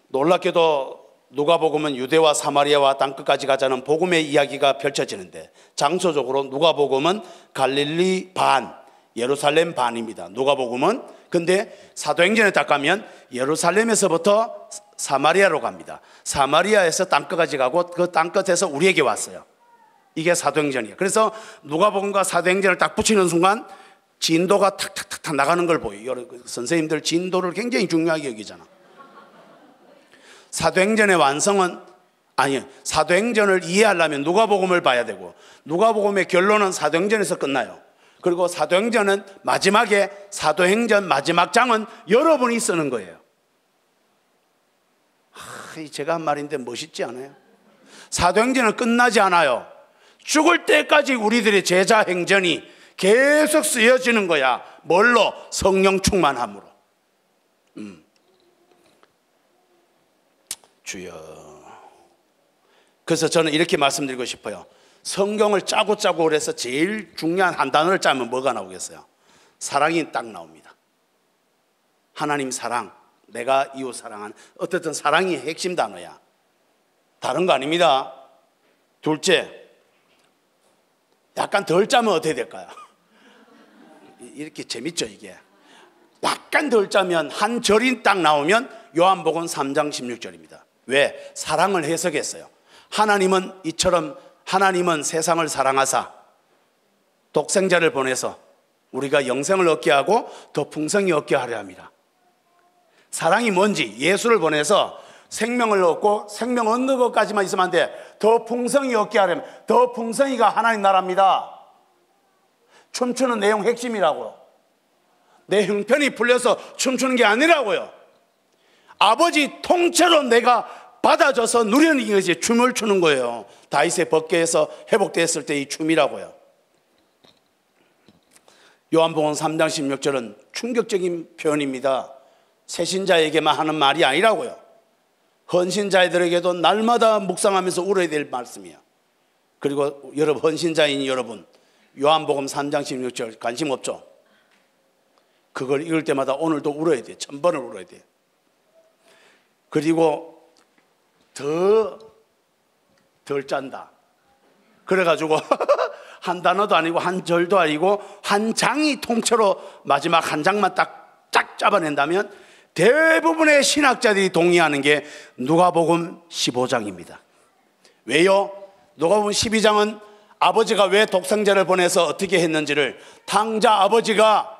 놀랍게도 누가복음은 유대와 사마리아와 땅끝까지 가자는 복음의 이야기가 펼쳐지는데, 장소적으로 누가복음은 갈릴리 반, 예루살렘 반입니다. 누가복음은. 근데 사도행전에 딱 가면 예루살렘에서부터 사마리아로 갑니다. 사마리아에서 땅끝까지 가고 그 땅끝에서 우리에게 왔어요. 이게 사도행전이에요. 그래서 누가복음과 사도행전을 딱 붙이는 순간 진도가 탁탁탁 나가는 걸 보여요. 선생님들 진도를 굉장히 중요하게 여기잖아. 사도행전의 완성은, 아니, 사도행전을 이해하려면 누가복음을 봐야 되고, 누가복음의 결론은 사도행전에서 끝나요. 그리고 사도행전은 마지막에, 사도행전 마지막 장은 여러분이 쓰는 거예요. 제가 한 말인데 멋있지 않아요? 사도행전은 끝나지 않아요. 죽을 때까지 우리들의 제자 행전이 계속 쓰여지는 거야. 뭘로? 성령 충만함으로. 주여. 그래서 저는 이렇게 말씀드리고 싶어요. 성경을 짜고 그래서 제일 중요한 한 단어를 짜면 뭐가 나오겠어요? 사랑이 딱 나옵니다. 하나님 사랑, 내가 이웃 사랑하는, 어쨌든 사랑이 핵심 단어야. 다른 거 아닙니다. 둘째, 약간 덜 짜면 어떻게 될까요? 이렇게 재밌죠 이게. 약간 덜 짜면 한 절이 딱 나오면 요한복음 3장 16절입니다. 왜? 사랑을 해석했어요. 하나님은 이처럼, 하나님은 세상을 사랑하사 독생자를 보내서 우리가 영생을 얻게 하고 더 풍성히 얻게 하려 합니다. 사랑이 뭔지, 예수를 보내서 생명을 얻고 생명 얻는 것까지만 있으면 안 돼. 더 풍성히 얻게 하려면, 더 풍성히가 하나님 나라입니다. 춤추는 내용 핵심이라고요. 내 형편이 풀려서 춤추는 게 아니라고요. 아버지 통째로 내가 받아줘서 누리는 것이 춤을 추는 거예요. 다윗의 법궤에서 회복됐을 때 이 춤이라고요. 요한복음 3장 16절은 충격적인 표현입니다. 새신자에게만 하는 말이 아니라고요. 헌신자들에게도 날마다 묵상하면서 울어야 될 말씀이에요. 그리고 여러분, 헌신자인 여러분, 요한복음 3장 16절 관심 없죠? 그걸 읽을 때마다 오늘도 울어야 돼. 1000번을 울어야 돼. 그리고 덜 짠다. 그래가지고 한 단어도 아니고 한 절도 아니고 한 장이 통째로 마지막 한 장만 딱 잡아낸다면 대부분의 신학자들이 동의하는 게 누가복음 15장입니다. 왜요? 누가복음 12장은 아버지가 왜 독생자를 보내서 어떻게 했는지를 탕자 아버지가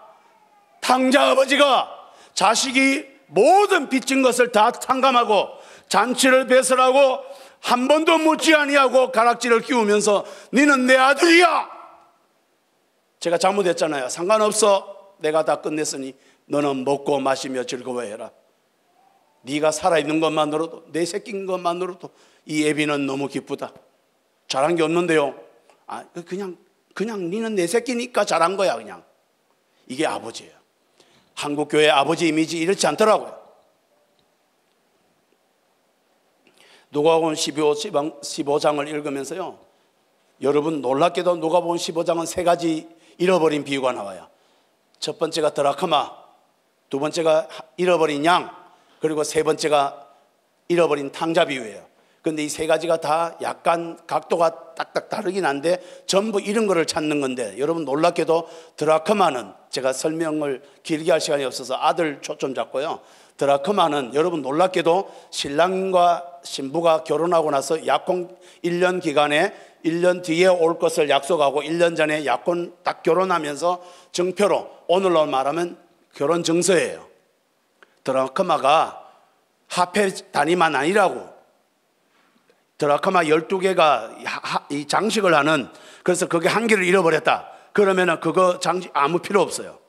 자식이 모든 빚진 것을 다 탕감하고 잔치를 배설하고 한 번도 묻지 아니하고 가락지를 끼우면서 너는 내 아들이야. 제가 잘못했잖아요. 상관없어. 내가 다 끝냈으니 너는 먹고 마시며 즐거워해라. 네가 살아있는 것만으로도, 내 새끼인 것만으로도 이 애비는 너무 기쁘다. 잘한 게 없는데요. 그냥 너는 내 새끼니까 잘한 거야. 그냥. 이게 아버지예요. 한국교회 아버지 이미지 이렇지 않더라고요. 누가복음 15장을 읽으면서요, 여러분 놀랍게도 누가복음 15장은 3가지 잃어버린 비유가 나와요. 첫 번째가 드라크마, 두 번째가 잃어버린 양, 그리고 세 번째가 잃어버린 탕자 비유예요. 그런데 이 3가지가 다 약간 각도가 딱딱 다르긴 한데 전부 이런 거를 찾는 건데, 여러분 놀랍게도 드라크마는, 제가 설명을 길게 할 시간이 없어서 아들 초점 잡고요, 드라크마는 여러분 놀랍게도 신랑과 신부가 결혼하고 나서 약혼 1년 기간에 1년 뒤에 올 것을 약속하고 1년 전에 약혼 딱 결혼하면서 증표로, 오늘로 말하면 결혼 증서예요. 드라크마가 화폐 단위만 아니라고. 드라크마 12개가 이 장식을 하는, 그래서 그게 한 개를 잃어버렸다 그러면은 그거 장식 아무 필요 없어요.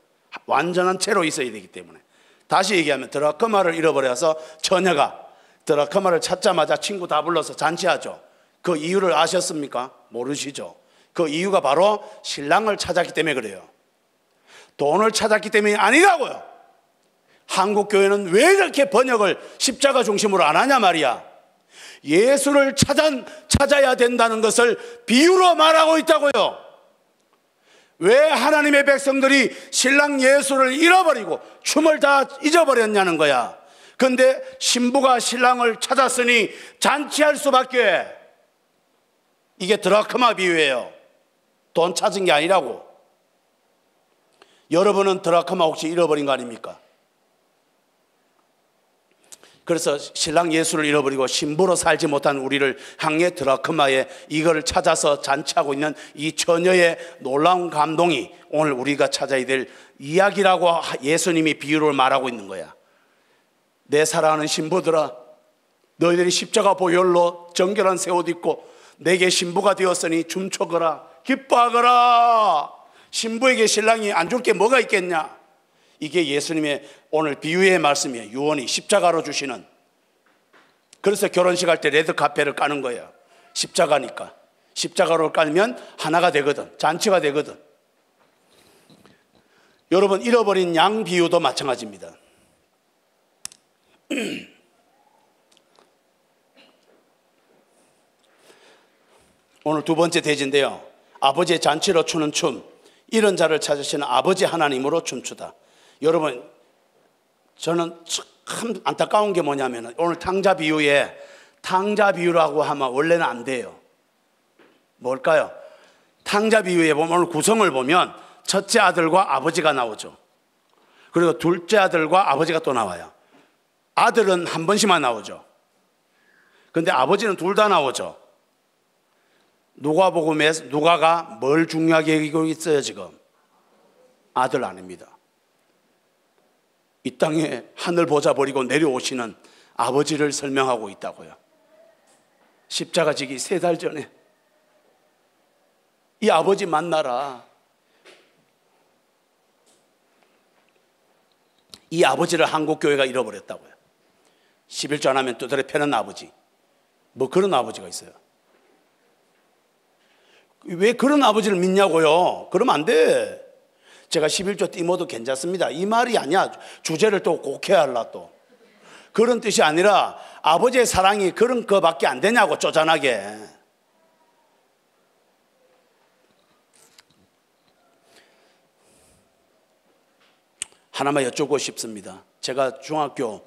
완전한 채로 있어야 되기 때문에. 다시 얘기하면 드라크마를 잃어버려서 처녀가 드라크마를 찾자마자 친구 다 불러서 잔치하죠. 그 이유를 아셨습니까? 모르시죠? 그 이유가 바로 신랑을 찾았기 때문에 그래요. 돈을 찾았기 때문이 아니라고요. 한국 교회는 왜 이렇게 번역을 십자가 중심으로 안 하냐 말이야. 예수를 찾아야 된다는 것을 비유로 말하고 있다고요. 왜 하나님의 백성들이 신랑 예수를 잃어버리고 춤을 다 잊어버렸냐는 거야. 근데 신부가 신랑을 찾았으니 잔치할 수밖에. 이게 드라크마 비유예요. 돈 찾은 게 아니라고. 여러분은 드라크마 혹시 잃어버린 거 아닙니까? 그래서 신랑 예수를 잃어버리고 신부로 살지 못한 우리를 향해 드라크마에 이걸 찾아서 잔치하고 있는 이 처녀의 놀라운 감동이 오늘 우리가 찾아야 될 이야기라고 예수님이 비유를 말하고 있는 거야. 내 사랑하는 신부들아, 너희들이 십자가 보혈로 정결한 새 옷 입고 내게 신부가 되었으니 춤춰거라, 기뻐하거라. 신부에게 신랑이 안 줄 게 뭐가 있겠냐. 이게 예수님의 오늘 비유의 말씀이에요. 유언이 십자가로 주시는. 그래서 결혼식 할 때 레드카펫을 까는 거예요. 십자가니까. 십자가로 깔면 하나가 되거든. 잔치가 되거든. 여러분, 잃어버린 양 비유도 마찬가지입니다. 오늘 두 번째 대지인데요. 아버지의 잔치로 추는 춤. 이런 자를 찾으시는 아버지 하나님으로 춤추다. 여러분, 저는 참 안타까운 게 뭐냐면 오늘 탕자 비유에 탕자 비유라고 하면 원래는 안 돼요. 뭘까요? 탕자 비유에 보면 오늘 구성을 보면 첫째 아들과 아버지가 나오죠. 그리고 둘째 아들과 아버지가 또 나와요. 아들은 한 번씩만 나오죠. 근데 아버지는 둘 다 나오죠. 누가복음에 누가가 뭘 중요하게 여기고 있어요 지금? 아들 아닙니다. 이 땅에 하늘 보자 버리고 내려오시는 아버지를 설명하고 있다고요. 십자가 지기 3달 전에 이 아버지 만나라. 이 아버지를 한국교회가 잃어버렸다고요. 11조 안 하면 두드려 패는 아버지. 뭐 그런 아버지가 있어요. 왜 그런 아버지를 믿냐고요? 그러면 안 돼. 제가 11조 띠모도 괜찮습니다. 이 말이 아니야. 주제를 또 곡해야 할라 또. 그런 뜻이 아니라 아버지의 사랑이 그런 거밖에 안 되냐고, 쪼잔하게. 하나만 여쭙고 싶습니다. 제가 중학교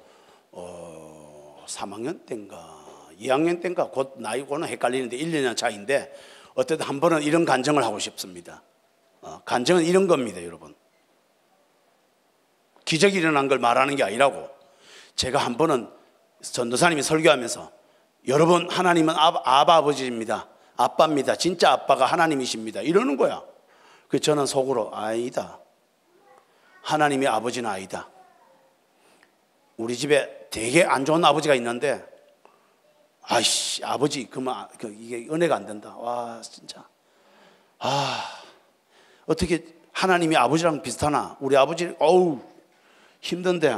3학년 때인가 2학년 때인가 곧 나이고는 헷갈리는데 1, 2년 차이인데 어쨌든 한 번은 이런 간증을 하고 싶습니다. 간증은 이런 겁니다, 여러분. 기적이 일어난 걸 말하는 게 아니라고. 제가 한 번은 전도사님이 설교하면서 여러분, 하나님은 아버지입니다. 아빠입니다. 진짜 아빠가 하나님이십니다. 이러는 거야. 그래서 저는 속으로 아니다. 하나님이 아버지는 아니다. 우리 집에 되게 안 좋은 아버지가 있는데 아이씨, 아버지, 그만, 이게 은혜가 안 된다. 와, 진짜. 어떻게 하나님이 아버지랑 비슷하나? 우리 아버지, 어우, 힘든데.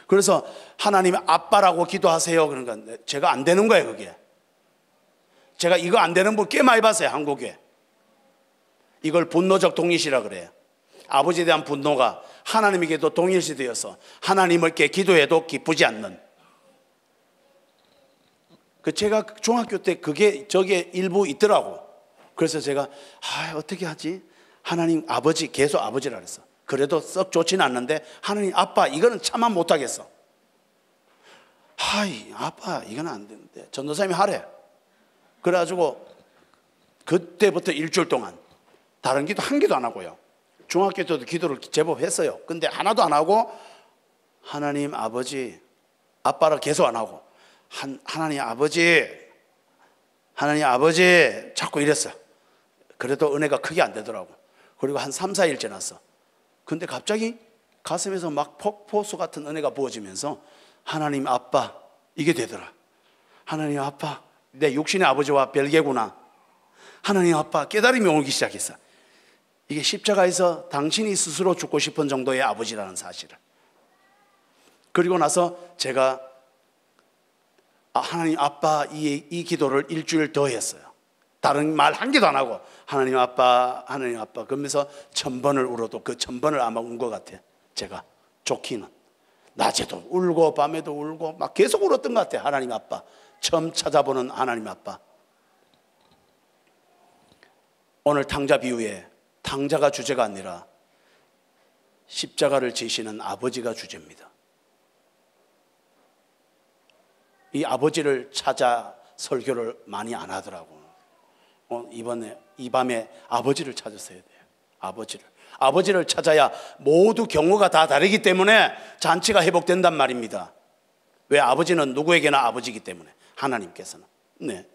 그래서 하나님이 아빠라고 기도하세요. 그러니까 제가 안 되는 거예요, 그게. 제가 이거 안 되는 분 꽤 많이 봤어요, 한국에. 이걸 분노적 동일시라 그래요. 아버지에 대한 분노가 하나님에게도 동일시 되어서 하나님께 기도해도 기쁘지 않는. 제가 중학교 때 저게 일부 있더라고. 그래서 제가 어떻게 하지? 하나님 아버지, 계속 아버지라 그랬어. 그래도 썩 좋지는 않는데 하나님 아빠, 이거는 차마 못하겠어. 아빠, 이거는 안 되는데 전도사님이 하래. 그래가지고 그때부터 일주일 동안 다른 기도 한 개도 안 하고요. 중학교 때도 기도를 제법 했어요. 근데 하나도 안 하고 하나님 아버지, 아빠라 계속 안 하고 하나님 아버지 자꾸 이랬어요. 그래도 은혜가 크게 안 되더라고. 그리고 한 3, 4일 지났어. 근데 갑자기 가슴에서 막 폭포수 같은 은혜가 부어지면서 하나님 아빠, 이게 되더라. 하나님 아빠, 내 육신의 아버지와 별개구나. 하나님 아빠, 깨달음이 오기 시작했어. 이게 십자가에서 당신이 스스로 죽고 싶은 정도의 아버지라는 사실을. 그리고 나서 제가 하나님 아빠, 이 기도를 일주일 더 했어요. 다른 말 한 개도 안 하고 하나님 아빠 그러면서 1000번을 울어도 그 1000번을 아마 운 것 같아. 제가 좋기는. 낮에도 울고 밤에도 울고 막 계속 울었던 것 같아요. 하나님 아빠, 처음 찾아보는 하나님 아빠. 오늘 탕자 비유에 탕자가 주제가 아니라 십자가를 지시는 아버지가 주제입니다. 이 아버지를 찾아 설교를 많이 안 하더라고. 이번에 이 밤에 아버지를 찾았어야 돼요. 아버지를 찾아야 모두 경우가 다 다르기 때문에 잔치가 회복된단 말입니다. 왜? 아버지는 누구에게나 아버지이기 때문에, 하나님께서는. 네.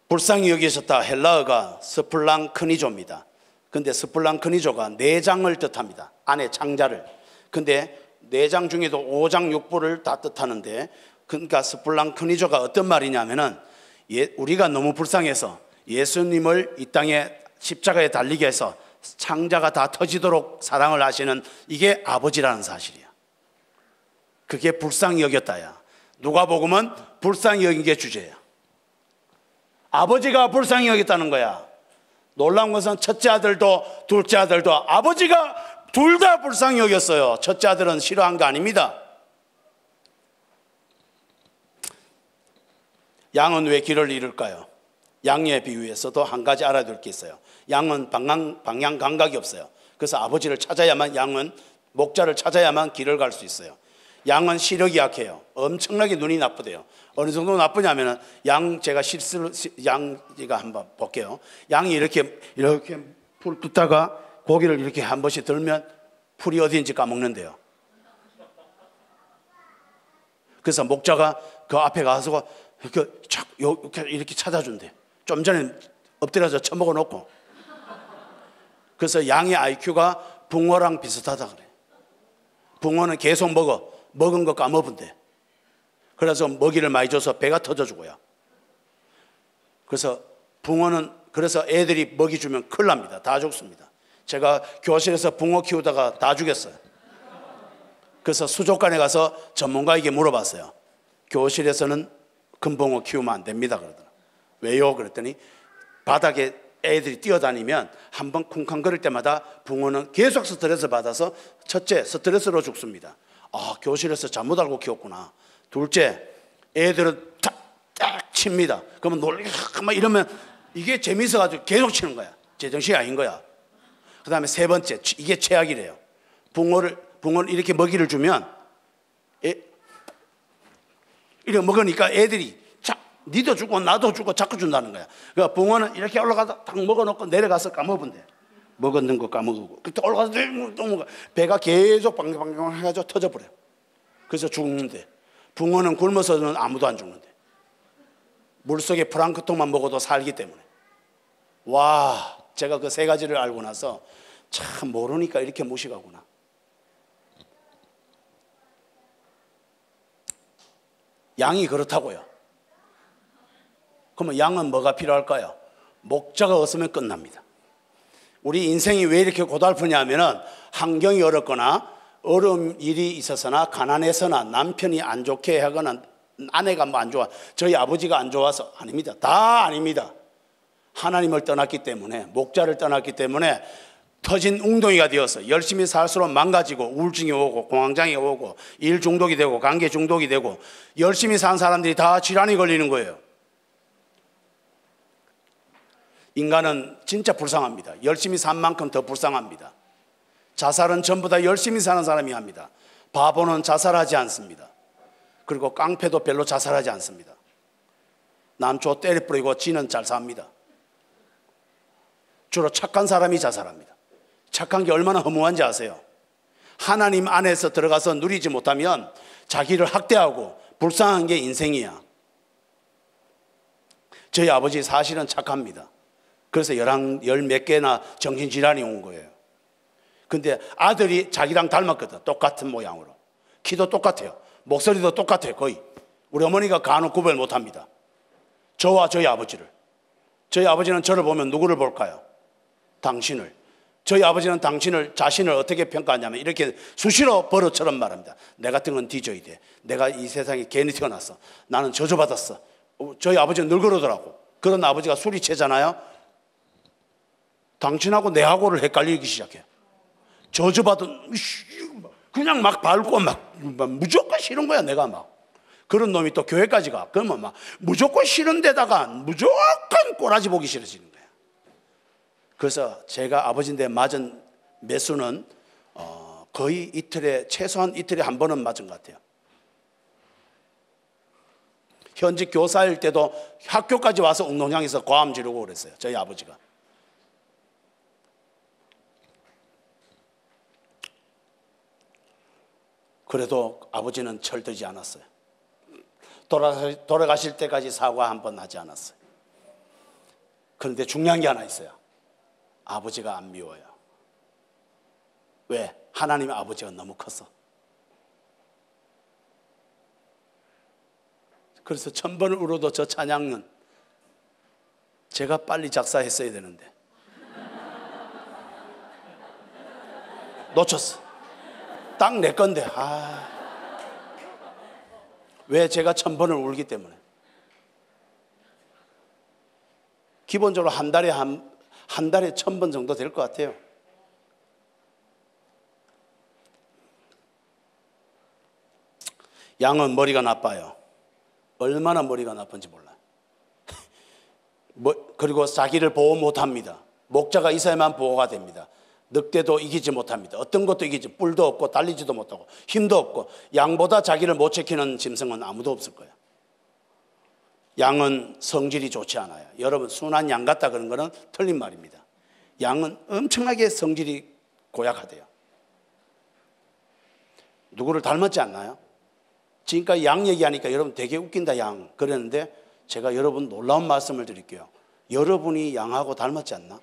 불쌍히 여기셨다, 헬라어가 스플랑크니조입니다. 근데 스플랑크니조가 내장을 뜻합니다. 안에 장자를. 근데 내장 중에도 오장육부를 다 뜻하는데, 그러니까 스플랑크니조가 어떤 말이냐면은, 우리가 너무 불쌍해서 예수님을 이 땅에 십자가에 달리게 해서 창자가 다 터지도록 사랑을 하시는, 이게 아버지라는 사실이야. 그게 불쌍히 여겼다야. 누가복음은 불쌍히 여긴 게 주제야. 아버지가 불쌍히 여겼다는 거야. 놀라운 것은 첫째 아들도 둘째 아들도 아버지가 둘 다 불쌍히 여겼어요. 첫째 아들은 싫어한 거 아닙니다. 양은 왜 길을 잃을까요? 양의 비유에서도 한 가지 알아둘 게 있어요. 양은 방향 감각이 없어요. 그래서 아버지를 찾아야만, 양은 목자를 찾아야만 길을 갈 수 있어요. 양은 시력이 약해요. 엄청나게 눈이 나쁘대요. 어느 정도 나쁘냐면은, 제가 한번 볼게요. 양이 이렇게 풀 뜯다가 고기를 이렇게 한 번씩 들면 풀이 어디인지 까먹는데요. 그래서 목자가 그 앞에 가서 이렇게 찾아준대. 좀 전에 엎드려서 처먹어 놓고. 그래서 양의 IQ가 붕어랑 비슷하다 그래. 붕어는 계속 먹은 거 까먹은데. 그래서 먹이를 많이 줘서 배가 터져 죽어요. 그래서 그래서 애들이 먹이 주면 큰일 납니다. 다 죽습니다. 제가 교실에서 붕어 키우다가 다 죽였어요. 그래서 수족관에 가서 전문가에게 물어봤어요. 교실에서는 금붕어 키우면 안 됩니다 그러더라. 왜요? 그랬더니 바닥에 애들이 뛰어다니면 한번 쿵쾅거릴 때마다 붕어는 계속 스트레스 받아서, 첫째, 스트레스로 죽습니다. 아, 교실에서 잘못 알고 키웠구나. 둘째, 애들은 딱 칩니다. 그러면 막 이러면 이게 재미있어가지고 계속 치는 거야. 제정신이 아닌 거야. 그 다음에 세 번째, 이게 최악이래요. 붕어를 이렇게 먹이를 주면 이렇게 먹으니까 애들이 니도 주고 나도 주고 자꾸 준다는 거야. 그러니까 붕어는 이렇게 올라가서 딱 먹어놓고 내려가서 까먹은대. 먹었는 거 까먹고 그때 올라가서 또 먹어. 배가 계속 방방방 해가지고 터져버려. 그래서 죽는데, 붕어는 굶어서는 아무도 안 죽는데, 물속에 플랑크톤만 먹어도 살기 때문에. 와, 제가 그 세 가지를 알고 나서 참 모르니까 이렇게 무식하구나. 양이 그렇다고요. 그러면 양은 뭐가 필요할까요? 목자가 없으면 끝납니다. 우리 인생이 왜 이렇게 고달프냐 하면은, 환경이 어렵거나 어려운 일이 있어서나 가난해서나 남편이 안 좋게 하거나 아내가 뭐 안 좋아, 저희 아버지가 안 좋아서, 아닙니다. 다 아닙니다. 하나님을 떠났기 때문에, 목자를 떠났기 때문에 터진 웅덩이가 되어서 열심히 살수록 망가지고 우울증이 오고 공황장애 오고 일 중독이 되고 관계 중독이 되고, 열심히 산 사람들이 다 질환이 걸리는 거예요. 인간은 진짜 불쌍합니다. 열심히 산 만큼 더 불쌍합니다. 자살은 전부 다 열심히 사는 사람이 합니다. 바보는 자살하지 않습니다. 그리고 깡패도 별로 자살하지 않습니다. 남초 때려뿌리고 지는 잘 삽니다. 주로 착한 사람이 자살합니다. 착한 게 얼마나 허무한지 아세요? 하나님 안에서 들어가서 누리지 못하면 자기를 학대하고 불쌍한 게 인생이야. 저희 아버지 사실은 착합니다. 그래서 열 몇 개나 정신질환이 온 거예요. 근데 아들이 자기랑 닮았거든. 똑같은 모양으로. 키도 똑같아요. 목소리도 똑같아요. 거의. 우리 어머니가 간혹 구별 못합니다. 저와 저희 아버지를. 저희 아버지는 저를 보면 누구를 볼까요? 당신을. 저희 아버지는 자신을 어떻게 평가하냐면 이렇게 수시로 버릇처럼 말합니다. 내 같은 건 뒤져야 돼. 내가 이 세상에 괜히 태어났어. 나는 저주받았어. 저희 아버지는 늘 그러더라고. 그런 아버지가 술이 채잖아요. 당신하고 내하고를 헷갈리기 시작해요. 저주받은 그냥 막 밟고 막 무조건 싫은 거야. 내가 막 그런 놈이 또 교회까지 가. 그러면 막 무조건 싫은 데다가 무조건 꼬라지 보기 싫어지는 거야. 그래서 제가 아버지인데 맞은 매수는 거의 이틀에 최소한 이틀에 한 번은 맞은 것 같아요. 현직 교사일 때도 학교까지 와서 운동장에서 과음 지르고 그랬어요. 저희 아버지가. 그래도 아버지는 철들지 않았어요. 돌아가실 때까지 사과 한 번 하지 않았어요. 그런데 중요한 게 하나 있어요. 아버지가 안 미워요. 왜? 하나님의 아버지가 너무 컸어. 그래서 1000번을 울어도 저 찬양은 제가 빨리 작사했어야 되는데 놓쳤어. 딱 내 건데. 왜? 제가 1000번을 울기 때문에. 기본적으로 한 달에 1000번 정도 될 것 같아요. 양은 머리가 나빠요. 얼마나 머리가 나쁜지 몰라요. 그리고 자기를 보호 못합니다. 목자가 있어야만 보호가 됩니다. 늑대도 이기지 못합니다. 어떤 것도 이기지, 뿔도 없고 달리지도 못하고 힘도 없고 양보다 자기를 못 지키는 짐승은 아무도 없을 거예요. 양은 성질이 좋지 않아요. 여러분, 순한 양 같다 그런 거는 틀린 말입니다. 양은 엄청나게 성질이 고약하대요. 누구를 닮았지 않나요? 지금까지 양 얘기하니까 여러분 되게 웃긴다 양 그랬는데 제가 여러분 놀라운 말씀을 드릴게요. 여러분이 양하고 닮았지 않나?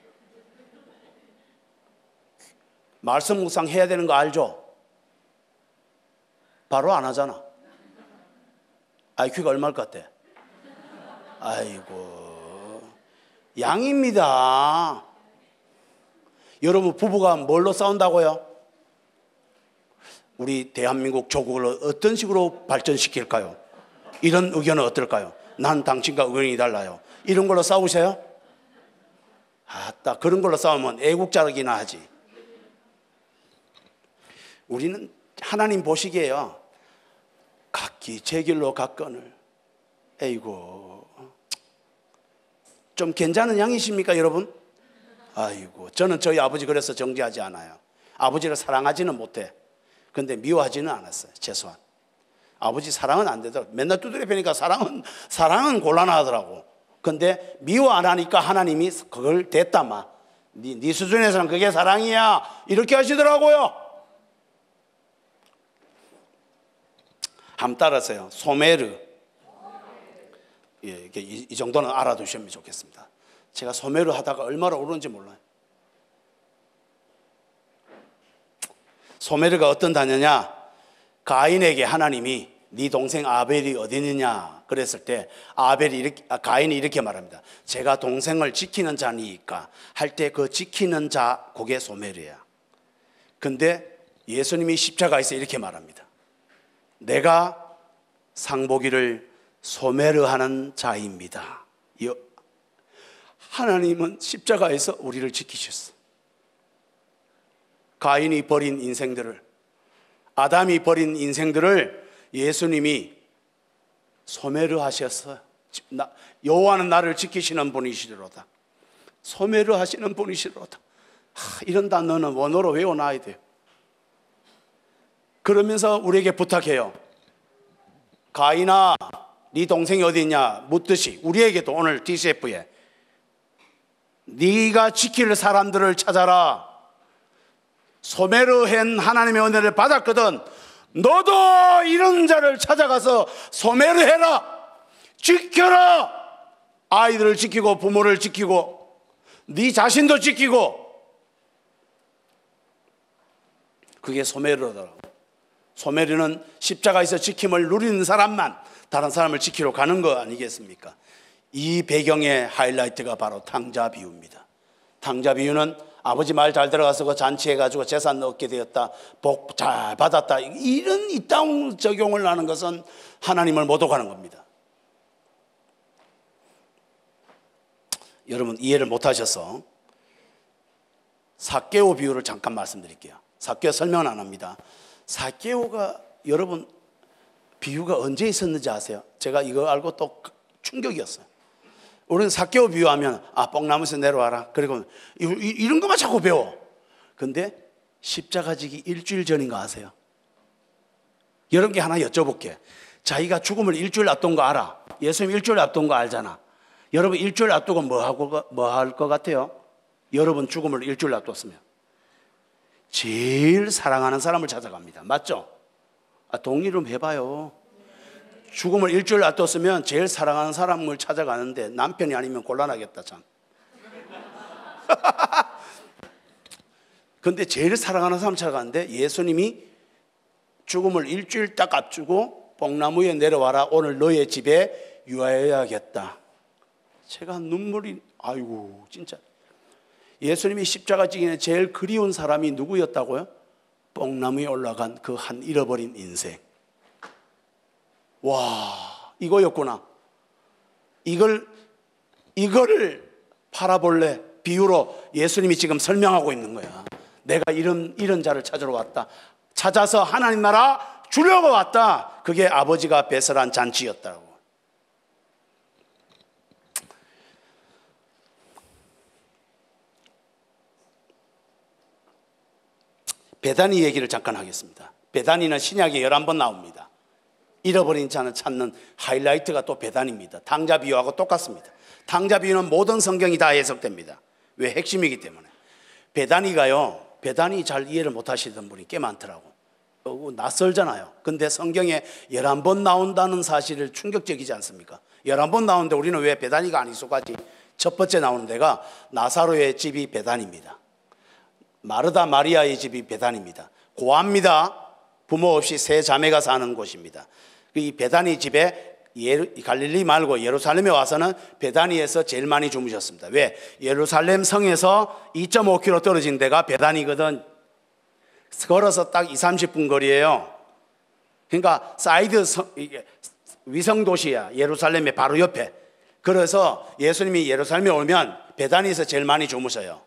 말씀 묵상 해야 되는 거 알죠? 바로 안 하잖아. IQ가 얼마일 것 같아? 아이고, 양입니다. 여러분 부부가 뭘로 싸운다고요? 우리 대한민국 조국을 어떤 식으로 발전시킬까요? 이런 의견은 어떨까요? 난 당신과 의견이 달라요. 이런 걸로 싸우세요? 딱 그런 걸로 싸우면 애국자이나 하지. 우리는 하나님 보시기에요. 각기 제 길로 갔거늘. 에이고, 좀 괜찮은 양이십니까 여러분? 아이고, 저는 저희 아버지 그래서 정죄하지 않아요. 아버지를 사랑하지는 못해. 근데 미워하지는 않았어요. 최소한 아버지 사랑은 안 되더라고. 맨날 두드려 패니까 사랑은 곤란하더라고. 근데 미워 안 하니까 하나님이 그걸 됐다마 네 수준에서는 그게 사랑이야 이렇게 하시더라고요. 한번 따라서요. 소메르. 예, 이 정도는 알아두시면 좋겠습니다. 제가 소메르 하다가 얼마나 오르는지 몰라요. 소메르가 어떤 단어냐? 가인에게 하나님이 네 동생 아벨이 어디 있느냐 그랬을 때 가인이 이렇게 말합니다. 제가 동생을 지키는 자니까 할 때 그 지키는 자 그게 소메르야. 근데 예수님이 십자가에서 이렇게 말합니다. 내가 상보기를 소메르하는 자입니다. 하나님은 십자가에서 우리를 지키셨어. 가인이 버린 인생들을, 아담이 버린 인생들을 예수님이 소메르 하셨어요. 여호와는 나를 지키시는 분이시로다. 소메르 하시는 분이시로다. 이런 단어는 원어로 외워놔야 돼요. 그러면서 우리에게 부탁해요. 가인아, 네 동생이 어디 있냐 묻듯이 우리에게도 오늘 DCF에 네가 지킬 사람들을 찾아라. 소메르한 하나님의 은혜를 받았거든. 너도 이런 자를 찾아가서 소메르해라. 지켜라. 아이들을 지키고 부모를 지키고 네 자신도 지키고. 그게 소메르더라고. 소메르는 십자가에서 지킴을 누리는 사람만 다른 사람을 지키러 가는 거 아니겠습니까? 이 배경의 하이라이트가 바로 탕자 비유입니다. 탕자 비유는 아버지 말 잘 들어가서 그 잔치해가지고 재산 얻게 되었다, 복 잘 받았다, 이런 이따운 적용을 하는 것은 하나님을 모독하는 겁니다. 여러분 이해를 못하셔서 삭개오 비유를 잠깐 말씀드릴게요. 삭개오 설명은 안 합니다. 삭개오가 여러분 비유가 언제 있었는지 아세요? 제가 이거 알고 또 충격이었어요. 우리는 삭개오 비유하면 뽕나무에서 내려와라. 그리고 이런 것만 자꾸 배워. 근데 십자가 지기 일주일 전인 거 아세요? 여러분께 하나 여쭤볼게. 자기가 죽음을 일주일 앞둔 거 알아? 예수님 일주일 앞둔 거 알잖아. 여러분 일주일 앞두고 뭐 할 것 같아요? 여러분 죽음을 일주일 앞뒀으면 제일 사랑하는 사람을 찾아갑니다. 맞죠? 동의 좀 해봐요. 죽음을 일주일 앞뒀으면 제일 사랑하는 사람을 찾아가는데 남편이 아니면 곤란하겠다 참. 근데 제일 사랑하는 사람 찾아가는데 예수님이 죽음을 일주일 딱 앞두고 뽕나무에 내려와라. 오늘 너의 집에 유하여야겠다. 제가 눈물이 아이고 진짜. 예수님이 십자가 지기에 제일 그리운 사람이 누구였다고요? 뽕나무에 올라간 그 한 잃어버린 인생. 와, 이거였구나. 이거를 파라볼레 비유로 예수님이 지금 설명하고 있는 거야. 내가 이런 자를 찾으러 왔다. 찾아서 하나님 나라 주려고 왔다. 그게 아버지가 배설한 잔치였다고. 베다니 얘기를 잠깐 하겠습니다. 베다니는 신약에 11번 나옵니다. 잃어버린 자는 찾는 하이라이트가 또 베다니입니다. 탕자 비유하고 똑같습니다. 탕자 비유는 모든 성경이 다 해석됩니다. 왜? 핵심이기 때문에. 베다니 잘 이해를 못 하시던 분이 꽤 많더라고. 낯설잖아요. 근데 성경에 11번 나온다는 사실을 충격적이지 않습니까? 11번 나오는데 우리는 왜 베다니가 안 익숙하지? 첫 번째 나오는 데가 나사로의 집이 베다니입니다. 마르다 마리아의 집이 베다니입니다. 고아입니다. 부모 없이 세 자매가 사는 곳입니다. 이 베다니 집에 갈릴리 말고 예루살렘에 와서는 베다니에서 제일 많이 주무셨습니다. 왜? 예루살렘 성에서 2.5km 떨어진 데가 베다니거든. 걸어서 딱 20-30분 거리예요. 그러니까 사이드 위성도시야. 예루살렘의 바로 옆에. 그래서 예수님이 예루살렘에 오면 베다니에서 제일 많이 주무셔요.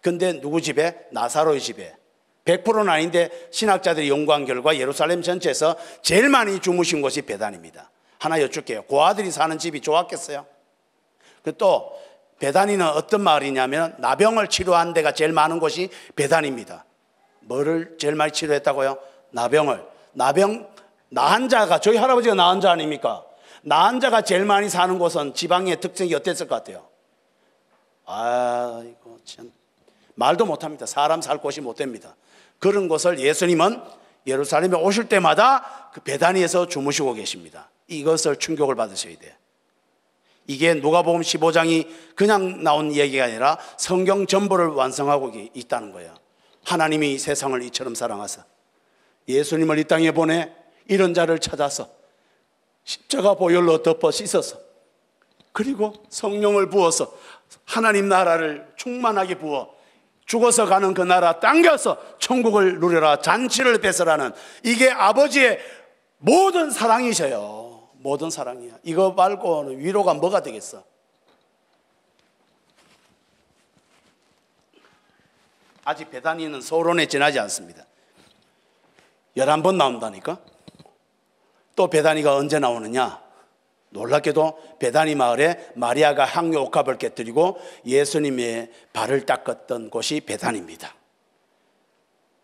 근데 누구 집에? 나사로의 집에. 100%는 아닌데 신학자들의 연구한 결과 예루살렘 전체에서 제일 많이 주무신 곳이 베다니입니다. 하나 여쭐게요. 고아들이 사는 집이 좋았겠어요? 또 베다니는 어떤 마을이냐면 나병을 치료한 데가 제일 많은 곳이 베다니입니다. 뭐를 제일 많이 치료했다고요? 나병을. 나한 자가, 저희 할아버지가 나한 자 아닙니까? 나한 자가 제일 많이 사는 곳은 지방의 특징이 어땠을 것 같아요? 아이고 참 말도 못합니다. 사람 살 곳이 못 됩니다. 그런 곳을 예수님은 예루살렘에 오실 때마다 그 베다니에서 주무시고 계십니다. 이것을 충격을 받으셔야 돼요. 이게 누가복음 15장이 그냥 나온 얘기가 아니라 성경 전부를 완성하고 있다는 거예요. 하나님이 세상을 이처럼 사랑하사 예수님을 이 땅에 보내 이런 자를 찾아서 십자가 보혈로 덮어 씻어서 그리고 성령을 부어서 하나님 나라를 충만하게 부어 죽어서 가는 그 나라 당겨서 천국을 누려라 잔치를 배설하는 이게 아버지의 모든 사랑이셔요. 모든 사랑이야. 이거 말고는 위로가 뭐가 되겠어? 아직 베다니는 서론에 지나지 않습니다. 11번 나온다니까. 또 베다니가 언제 나오느냐? 놀랍게도 베다니 마을에 마리아가 향유 옥합을 깨뜨리고 예수님의 발을 닦았던 곳이 베다니입니다.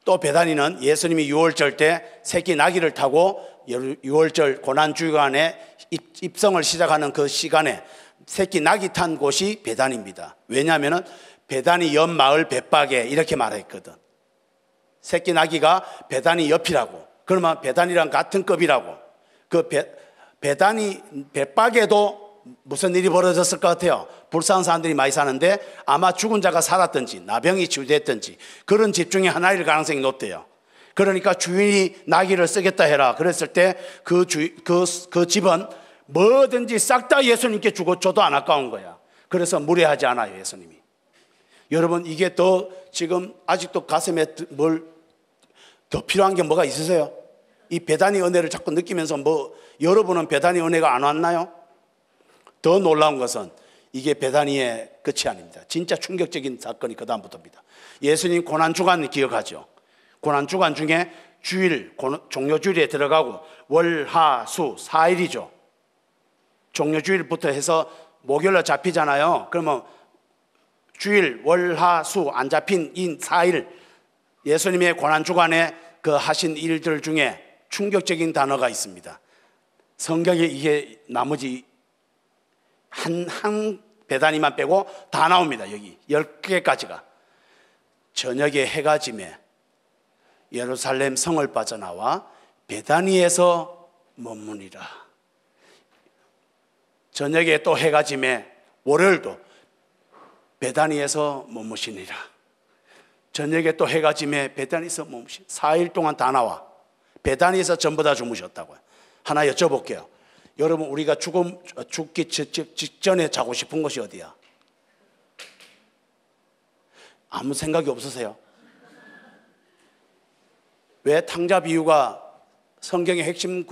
또 베다니는 예수님이 유월절 때 새끼 나귀를 타고 유월절 고난주간에 입성을 시작하는 그 시간에 새끼 나귀 탄 곳이 베다니입니다. 왜냐하면 베다니 옆 마을 벳박에 이렇게 말했거든. 새끼 나귀가 베다니 옆이라고. 그러면 베다니랑 같은 급이라고. 그 베다니 벳박에도 무슨 일이 벌어졌을 것 같아요? 불쌍한 사람들이 많이 사는데 아마 죽은 자가 살았든지 나병이 치유됐든지 그런 집 중에 하나일 가능성이 높대요. 그러니까 주인이 나귀를 쓰겠다 해라 그랬을 때 그 집은 뭐든지 싹 다 예수님께 주고 줘도 안 아까운 거야. 그래서 무례하지 않아요 예수님이. 여러분 이게 더 지금 아직도 가슴에 더 필요한 게 뭐가 있으세요? 이 베다니 은혜를 자꾸 느끼면서 여러분은 베다니 은혜가 안 왔나요? 더 놀라운 것은 이게 베다니의 끝이 아닙니다. 진짜 충격적인 사건이 그 다음부터입니다. 예수님 고난주간 기억하죠? 고난주간 중에 주일, 종료주일에 들어가고 월, 화, 수 4일이죠. 종료주일부터 해서 목요일로 잡히잖아요. 그러면 주일, 월, 화, 수 안 잡힌 이 4일 예수님의 고난주간에 그 하신 일들 중에 충격적인 단어가 있습니다. 성경에 이게 나머지 한 베다니만 빼고 다 나옵니다. 여기 10개까지가. 저녁에 해가 지매 예루살렘 성을 빠져나와 베다니에서 머무니라. 저녁에 또 해가 지매 월요일도 베다니에서 머무시니라. 저녁에 또 해가 지매 베다니에서 머무시. 4일 동안 다 나와. 베다니에서 전부 다 주무셨다고요. 하나 여쭤볼게요. 여러분, 우리가 죽기 직전에 자고 싶은 곳이 어디야? 아무 생각이 없으세요? 왜 탕자 비유가 성경의 핵심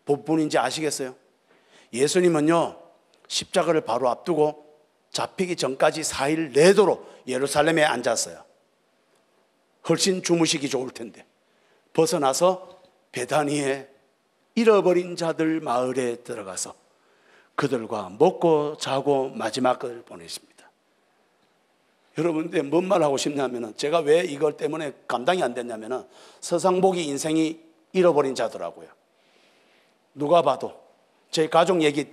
부분인지 아시겠어요? 예수님은요, 십자가를 바로 앞두고 잡히기 전까지 4일 내도록 예루살렘에 앉았어요. 훨씬 주무시기 좋을 텐데 벗어나서 베다니에 잃어버린 자들 마을에 들어가서 그들과 먹고 자고 마지막을 보내십니다. 여러분들 뭔 말 하고 싶냐면은, 제가 왜 이걸 때문에 감당이 안 됐냐면은, 서상복이 인생이 잃어버린 자더라고요. 누가 봐도 제 가족 얘기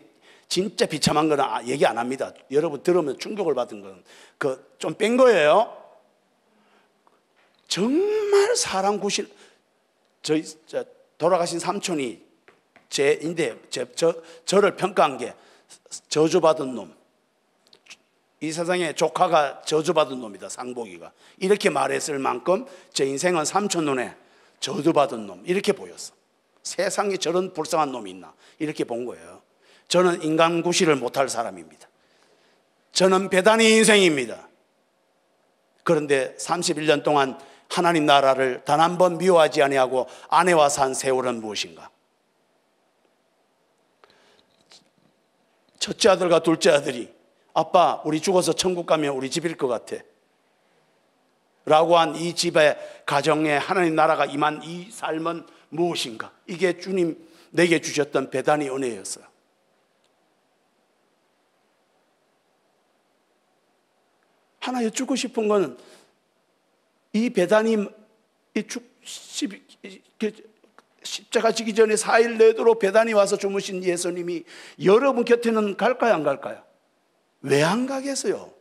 진짜 비참한 거는 얘기 안 합니다. 여러분 들으면 충격을 받은 건 그 좀 뺀 거예요. 정말 사람 구실. 저희 돌아가신 삼촌이 저를 평가한 게 저주받은 놈. 이 세상에 조카가 저주받은 놈이다, 상복이가. 이렇게 말했을 만큼 제 인생은 삼촌 눈에 저주받은 놈, 이렇게 보였어. 세상에 저런 불쌍한 놈이 있나, 이렇게 본 거예요. 저는 인간 구실을 못할 사람입니다. 저는 배단의 인생입니다. 그런데 31년 동안 하나님 나라를 단 한 번 미워하지 아니하고 아내와 산 세월은 무엇인가? 첫째 아들과 둘째 아들이 아빠, 우리 죽어서 천국 가면 우리 집일 것 같아 라고 한 이 집의 가정에 하나님 나라가 임한 이 삶은 무엇인가? 이게 주님 내게 주셨던 배단의 은혜였어요. 하나 여쭙고 싶은 거는, 이 배단이 십자가 지기 전에 4일 내도록 배단이 와서 주무신 예수님이 여러분 곁에는 갈까요, 안 갈까요? 왜 안 가겠어요?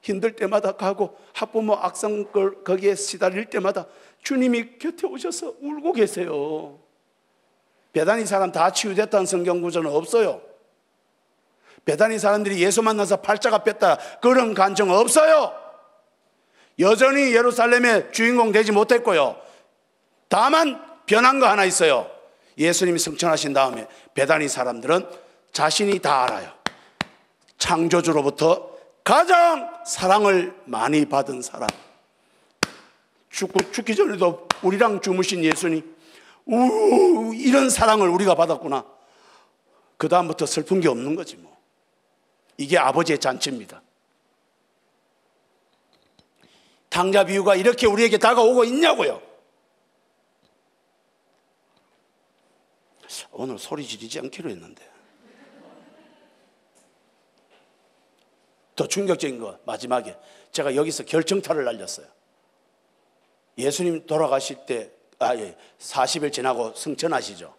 힘들 때마다 가고 학부모 악성 거기에 시달릴 때마다 주님이 곁에 오셔서 울고 계세요. 베다니 사람 다 치유됐다는 성경 구절은 없어요. 베다니 사람들이 예수 만나서 팔자가 뺐다 그런 간증 없어요. 여전히 예루살렘의 주인공 되지 못했고요. 다만 변한 거 하나 있어요. 예수님이 승천하신 다음에 베다니 사람들은 자신이 다 알아요. 창조주로부터 가장 사랑을 많이 받은 사람, 죽기 전에도 우리랑 주무신 예수님, 이런 사랑을 우리가 받았구나. 그 다음부터 슬픈 게 없는 거지 뭐. 이게 아버지의 잔치입니다. 탕자 비유가 이렇게 우리에게 다가오고 있냐고요. 오늘 소리 지르지 않기로 했는데. 더 충격적인 거 마지막에 제가 여기서 결정타를 날렸어요. 예수님 돌아가실 때 40일 지나고 승천하시죠.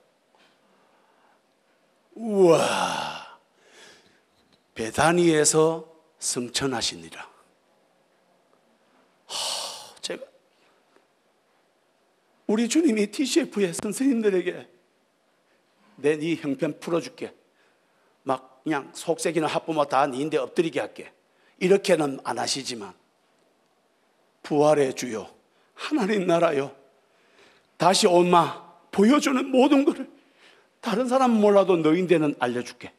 우와, 베다니에서 승천하시니라. 제가 우리 주님이 TCF의 선생님들에게 네 형편 풀어줄게, 막 그냥 속색이나 학부모 다 니인데 엎드리게 할게, 이렇게는 안 하시지만 부활의 주요 하나님 나라요 다시 온마 보여주는 모든 것을 다른 사람은 몰라도 너희한테는 알려줄게.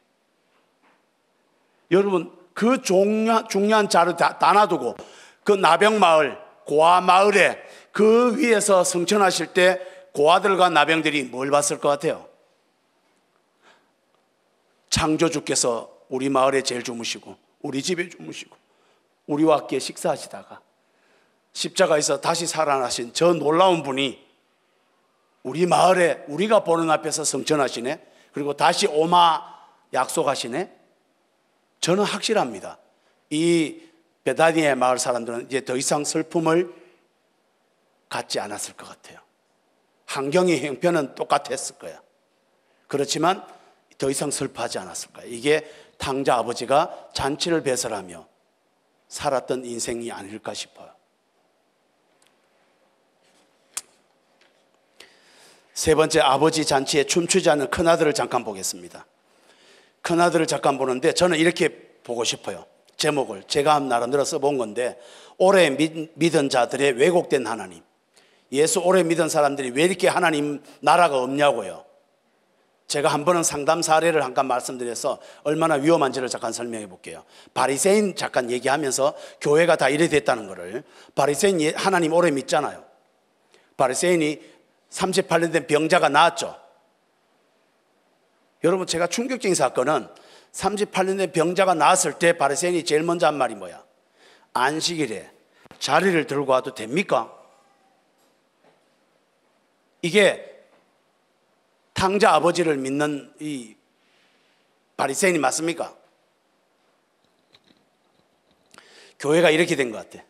여러분 그 중요한 자를 다 놔두고 그 나병마을 고아마을에 그 위에서 승천하실 때 고아들과 나병들이 뭘 봤을 것 같아요? 창조주께서 우리 마을에 제일 주무시고 우리 집에 주무시고 우리와 함께 식사하시다가 십자가에서 다시 살아나신 저 놀라운 분이 우리 마을에 우리가 보는 앞에서 성천하시네. 그리고 다시 오마 약속하시네. 저는 확실합니다. 이 베다니의 마을 사람들은 이제 더 이상 슬픔을 갖지 않았을 것 같아요. 환경의 형편은 똑같았을 거야. 그렇지만 더 이상 슬퍼하지 않았을 거야. 이게 탕자 아버지가 잔치를 배설하며 살았던 인생이 아닐까 싶어요. 세 번째, 아버지 잔치에 춤추지 않는 큰아들을 잠깐 보겠습니다. 큰아들을 잠깐 보는데 저는 이렇게 보고 싶어요. 제목을 제가 나름대로 써본 건데, 오래 믿은 자들의 왜곡된 하나님. 예수 오래 믿은 사람들이 왜 이렇게 하나님 나라가 없냐고요. 제가 한 번은 상담 사례를 잠깐 말씀드려서 얼마나 위험한지를 잠깐 설명해 볼게요. 바리새인 잠깐 얘기하면서 교회가 다 이래 됐다는 거를. 바리새인 하나님 오래 믿잖아요. 바리새인이 38년 된 병자가 나았죠. 여러분, 제가 충격적인 사건은 38년 된 병자가 나았을 때 바리새인이 제일 먼저 한 말이 뭐야? 안식일에 자리를 들고 와도 됩니까? 이게 탕자 아버지를 믿는 이 바리새인이 맞습니까? 교회가 이렇게 된 것 같아.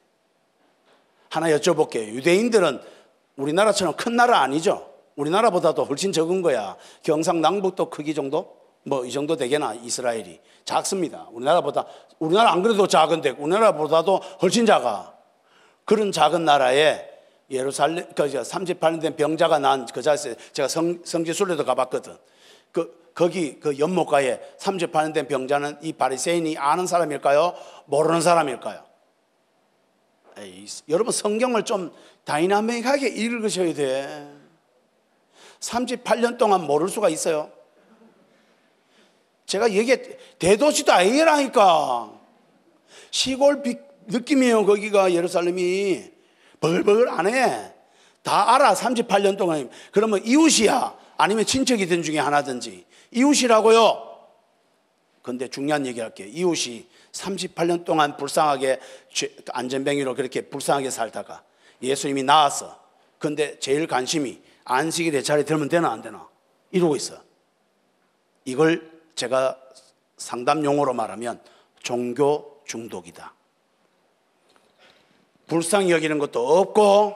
하나 여쭤볼게요. 유대인들은 우리나라처럼 큰 나라 아니죠? 우리나라보다도 훨씬 적은 거야. 경상남북도 크기 정도? 뭐 이 정도 되게나. 이스라엘이 작습니다. 우리나라 안 그래도 작은데 우리나라보다도 훨씬 작아. 그런 작은 나라에 예루살렘, 38년 된 병자가 난 그 자리에서 제가 성지순례도 가봤거든. 거기 그 연못가에 38년 된 병자는 이 바리새인이 아는 사람일까요? 모르는 사람일까요? 여러분, 성경을 좀 다이나믹하게 읽으셔야 돼. 38년 동안 모를 수가 있어요. 제가 대도시도 아니라니까. 시골 느낌이에요. 거기가 거기가 벌벌 안 해. 다 알아. 38년 동안. 그러면 이웃이야, 아니면 친척이든 중에 하나든지. 이웃이라고요. 근데 중요한 얘기 할게요. 이웃이 38년 동안 불쌍하게 안전뱅이로 그렇게 불쌍하게 살다가 예수님이 나왔어. 근데 제일 관심이 안식일에 자리에 들면 되나 안 되나 이러고 있어. 이걸 제가 상담 용어로 말하면 종교 중독이다. 불쌍히 여기는 것도 없고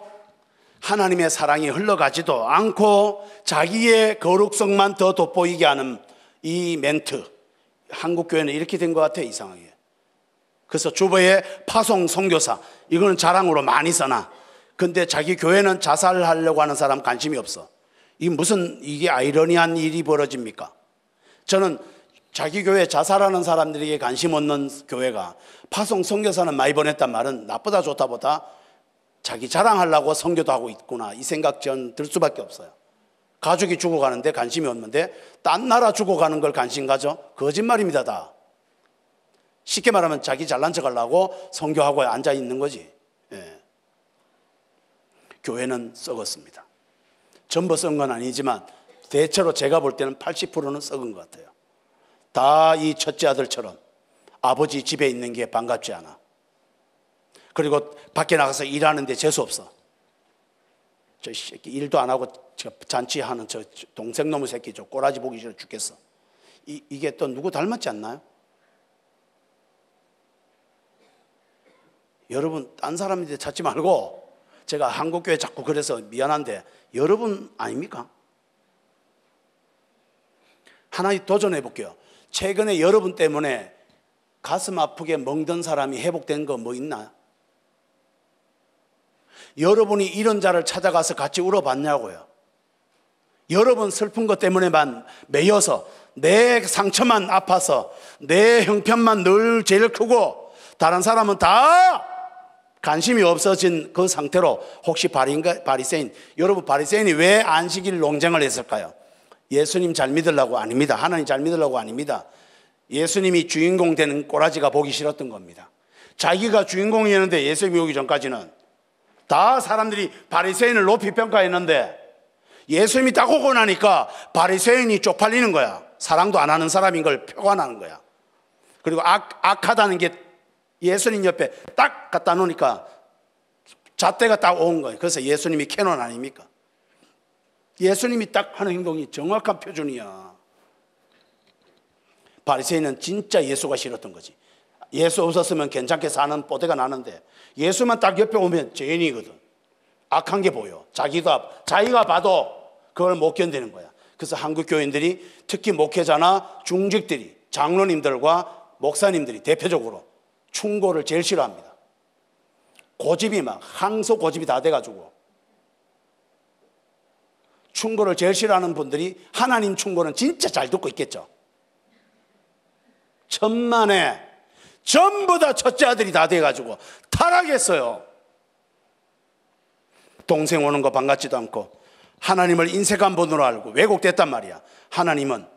하나님의 사랑이 흘러가지도 않고 자기의 거룩성만 더 돋보이게 하는 이 멘트. 한국 교회는 이렇게 된 것 같아요. 이상하게. 그래서 주보에 파송 선교사, 이거는 자랑으로 많이 써놔. 근데 자기 교회는 자살하려고 하는 사람 관심이 없어. 이게 아이러니한 일이 벌어집니까? 저는 자기 교회 자살하는 사람들에게 관심 없는 교회가 파송 선교사는 많이 보냈단 말은 나쁘다 좋다 보다 자기 자랑하려고 선교도 하고 있구나, 이 생각 전 들 수밖에 없어요. 가족이 죽어가는데 관심이 없는데 딴 나라 죽어가는 걸 관심 가져? 거짓말입니다. 다. 쉽게 말하면 자기 잘난 척 하려고 선교하고 앉아 있는 거지. 예. 교회는 썩었습니다. 전부 썩은 건 아니지만 대체로 제가 볼 때는 80%는 썩은 것 같아요. 다 이 첫째 아들처럼 아버지 집에 있는 게 반갑지 않아. 그리고 밖에 나가서 일하는데 재수 없어. 저 새끼 일도 안 하고 잔치하는 저 동생 놈의 새끼, 저 꼬라지 보기 싫어 죽겠어. 이게 또 누구 닮았지 않나요? 여러분, 딴 사람한테 찾지 말고, 제가 한국교회 자꾸 그래서 미안한데 여러분 아닙니까? 하나 도전해 볼게요. 최근에 여러분 때문에 가슴 아프게 멍든 사람이 회복된 거 뭐 있나요? 여러분이 이런 자를 찾아가서 같이 울어봤냐고요. 여러분 슬픈 것 때문에만 매여서 내 상처만 아파서 내 형편만 늘 제일 크고 다른 사람은 다 관심이 없어진 그 상태로 혹시 바리새인, 여러분 바리새인이 왜 안식일 논쟁을 했을까요? 예수님 잘 믿으려고 아닙니다. 하나님 잘 믿으려고 아닙니다. 예수님이 주인공 되는 꼬라지가 보기 싫었던 겁니다. 자기가 주인공이었는데 예수님이 오기 전까지는 다 사람들이 바리새인을 높이 평가했는데 예수님이 딱 오고 나니까 바리새인이 쪽팔리는 거야. 사랑도 안 하는 사람인 걸 표가 나는 거야. 그리고 악하다는 게 예수님 옆에 딱 갖다 놓으니까 잣대가 딱 온 거예요. 그래서 예수님이 캐논 아닙니까? 예수님이 딱 하는 행동이 정확한 표준이야. 바리새인은 진짜 예수가 싫었던 거지. 예수 없었으면 괜찮게 사는 뽀대가 나는데 예수만 딱 옆에 오면 죄인이거든. 악한 게 보여. 자기가 봐도 그걸 못 견디는 거야. 그래서 한국 교인들이, 특히 목회자나 중직들이, 장로님들과 목사님들이 대표적으로 충고를 제일 싫어합니다. 고집이 막 항소 고집이 다 돼가지고 충고를 제일 싫어하는 분들이 하나님 충고는 진짜 잘 듣고 있겠죠. 천만에 전부 다 첫째 아들이 다 돼가지고 타락했어요. 동생 오는 거 반갑지도 않고 하나님을 인색 한 번으로 알고 왜곡됐단 말이야. 하나님은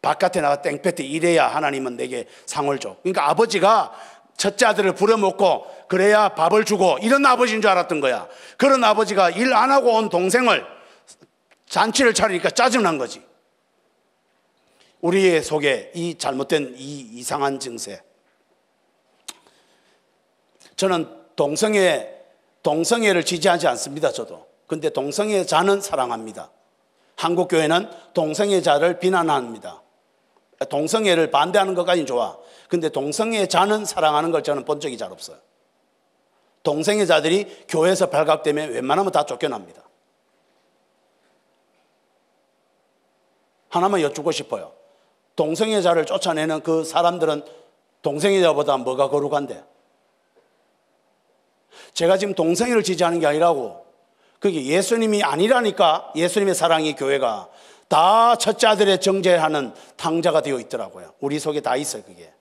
바깥에 나가 땡볕에 일해야 하나님은 내게 상을 줘. 그러니까 아버지가 첫째 아들을 부려먹고 그래야 밥을 주고 이런 아버지인 줄 알았던 거야. 그런 아버지가 일 안 하고 온 동생을 잔치를 차리니까 짜증난 거지. 우리의 속에 이 잘못된 이 이상한 증세. 저는 동성애를 지지하지 않습니다. 저도. 근데 동성애자는 사랑합니다. 한국교회는 동성애자를 비난합니다. 동성애를 반대하는 것까지는 좋아. 근데 동성애자는 사랑하는 걸 저는 본 적이 잘 없어요. 동성애자들이 교회에서 발각되면 웬만하면 다 쫓겨납니다. 하나만 여쭙고 싶어요. 동성애자를 쫓아내는 그 사람들은 동성애자보다 뭐가 거룩한데? 제가 지금 동성애를 지지하는 게 아니라고. 그게 예수님이 아니라니까. 예수님의 사랑이 교회가 다 첫째 아들의 정죄하는 탕자가 되어 있더라고요. 우리 속에 다 있어요, 그게.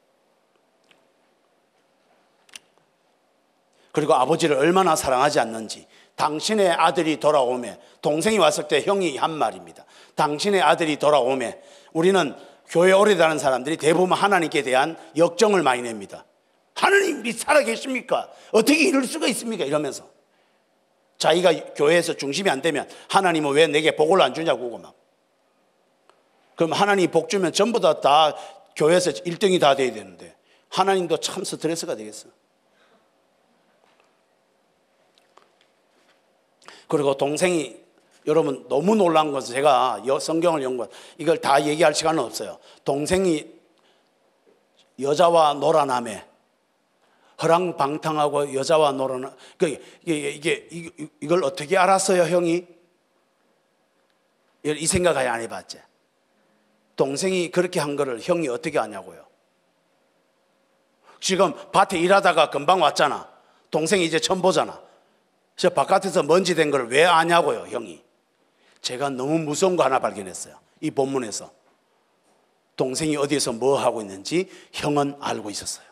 그리고 아버지를 얼마나 사랑하지 않는지. 당신의 아들이 돌아오매, 동생이 왔을 때 형이 한 말입니다. 당신의 아들이 오매. 우리는 교회 오래 다니는 사람들이 대부분 하나님께 대한 역정을 많이 냅니다. 하나님이 살아계십니까? 어떻게 이럴 수가 있습니까? 이러면서 자기가 교회에서 중심이 안 되면 하나님은 왜 내게 복을 안 주냐고 막. 그럼 하나님이 복 주면 전부 다 교회에서 1등이 다 돼야 되는데 하나님도 참 스트레스가 되겠어. 그리고 동생이, 여러분 너무 놀란 것은 제가 성경을 연구한 이걸 다 얘기할 시간은 없어요. 동생이 여자와 놀아나매, 허랑방탕하고 여자와 놀아나, 이걸 어떻게 알았어요, 형이? 이 생각 아예 안 해봤지. 동생이 그렇게 한 거를 형이 어떻게 아냐고요. 지금 밭에 일하다가 금방 왔잖아. 동생이 이제 처음 보잖아. 저 바깥에서 먼지 된 걸 왜 아냐고요, 형이. 제가 너무 무서운 거 하나 발견했어요. 이 본문에서. 동생이 어디에서 뭐 하고 있는지 형은 알고 있었어요.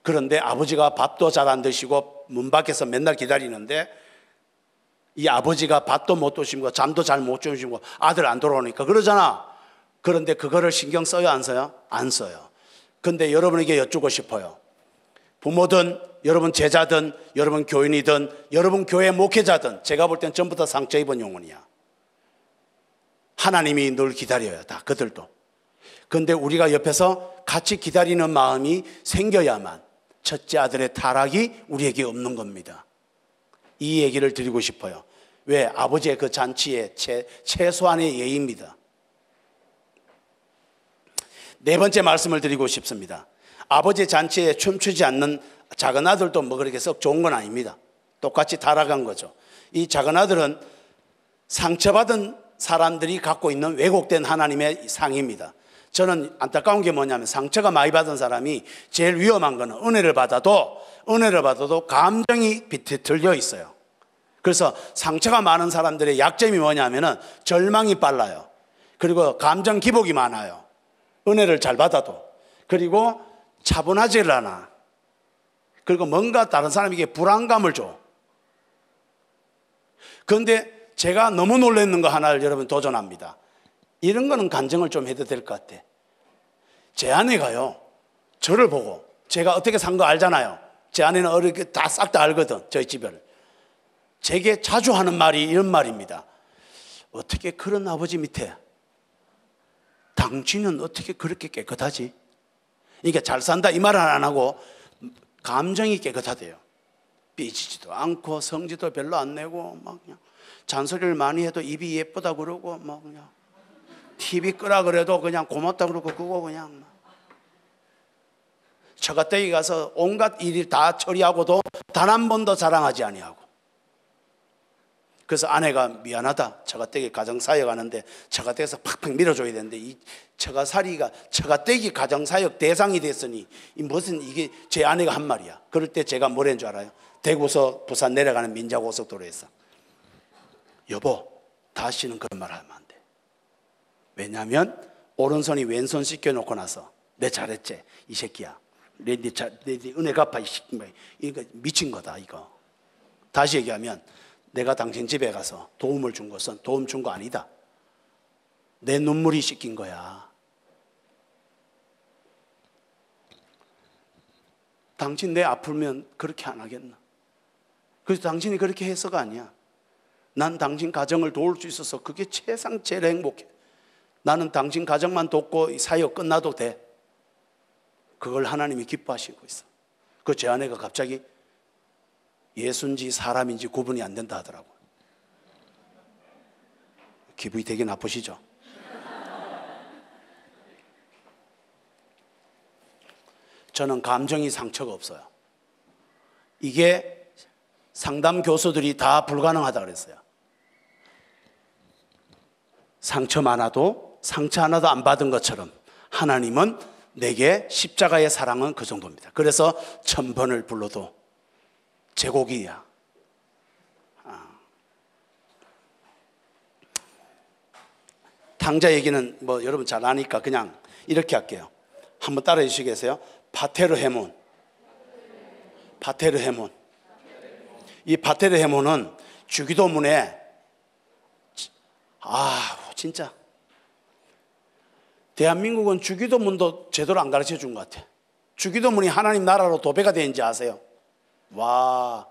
그런데 아버지가 밥도 잘 안 드시고 문 밖에서 맨날 기다리는데 이 아버지가 밥도 못 드시고 잠도 잘 못 주무시고 아들 안 돌아오니까 그러잖아. 그런데 그거를 신경 써요, 안 써요? 안 써요. 근데 여러분에게 여쭙고 싶어요. 부모든 여러분 제자든 여러분 교인이든 여러분 교회 목회자든 제가 볼 땐 전부 다 상처 입은 영혼이야. 하나님이 늘 기다려요, 다 그들도. 그런데 우리가 옆에서 같이 기다리는 마음이 생겨야만 첫째 아들의 타락이 우리에게 없는 겁니다. 이 얘기를 드리고 싶어요. 왜? 아버지의 그 잔치의 최소한의 예의입니다. 네 번째 말씀을 드리고 싶습니다. 아버지의 잔치에 춤추지 않는 작은 아들도 뭐 그렇게 썩 좋은 건 아닙니다. 똑같이 타락한 거죠. 이 작은 아들은 상처받은 사람들이 갖고 있는 왜곡된 하나님의 상입니다. 저는 안타까운 게 뭐냐면 상처가 많이 받은 사람이 제일 위험한 거는 은혜를 받아도 감정이 비틀려 있어요. 그래서 상처가 많은 사람들의 약점이 뭐냐면은 절망이 빨라요. 그리고 감정 기복이 많아요. 은혜를 잘 받아도. 그리고 차분하지를 않아. 그리고 뭔가 다른 사람에게 불안감을 줘. 그런데 제가 너무 놀랐는 거 하나를 여러분 도전합니다. 이런 거는 간증을 좀 해도 될 것 같아. 제 아내가요, 저를 보고, 제가 어떻게 산 거 알잖아요. 제 아내는 어렵게 다 싹 다 알거든, 저희 집을. 제게 자주 하는 말이 이런 말입니다. 어떻게 그런 아버지 밑에 당신은 어떻게 그렇게 깨끗하지? 그러니까 잘 산다 이 말은 안 하고 감정이 깨끗하대요. 삐지지도 않고 성지도 별로 안 내고 막 그냥 잔소리를 많이 해도 입이 예쁘다 그러고 막 그냥 TV 끄라 그래도 그냥 고맙다 그러고 그거 그냥 막. 처가댁에 가서 온갖 일을 다 처리하고도 단 한 번도 자랑하지 아니하고. 그래서 아내가 미안하다, 처가댁에 가정사역 하는데 처가댁에서 팍팍 밀어줘야 되는데 이 처가살이가 처가댁이 가정사역 대상이 됐으니 이 무슨 이게 제 아내가 한 말이야. 그럴 때 제가 뭐라는 줄 알아요? 대구서 부산 내려가는 민자고속도로에서 여보 다시는 그런 말 하면 안 돼. 왜냐하면 오른손이 왼손 씻겨놓고 나서 내 잘했지 이 새끼야, 내 은혜 갚아 이 새끼, 이거 미친 거다 이거. 다시 얘기하면 내가 당신 집에 가서 도움을 준 것은 도움 준 거 아니다. 내 눈물이 씻긴 거야. 당신 내 아프면 그렇게 안 하겠나? 그래서 당신이 그렇게 해서가 아니야. 난 당신 가정을 도울 수 있어서 그게 세상 제일 행복해. 나는 당신 가정만 돕고 이 사역 끝나도 돼. 그걸 하나님이 기뻐하시고 있어. 그 제 아내가 갑자기 예수인지 사람인지 구분이 안 된다 하더라고. 기분이 되게 나쁘시죠? 저는 감정이 상처가 없어요. 이게 상담 교수들이 다 불가능하다 그랬어요. 상처 많아도 상처 하나도 안 받은 것처럼 하나님은 내게 십자가의 사랑은 그 정도입니다. 그래서 1000번을 불러도 제곡이야. 탕자 얘기는 뭐 여러분 잘 아니까 그냥 이렇게 할게요. 한번 따라해 주시겠어요? 바테르헤몬. 바테르헤몬. 이 바테르헤몬은 주기도문에 진짜 대한민국은 주기도문도 제대로 안 가르쳐 준 것 같아. 주기도문이 하나님 나라로 도배가 되는지 아세요? 와,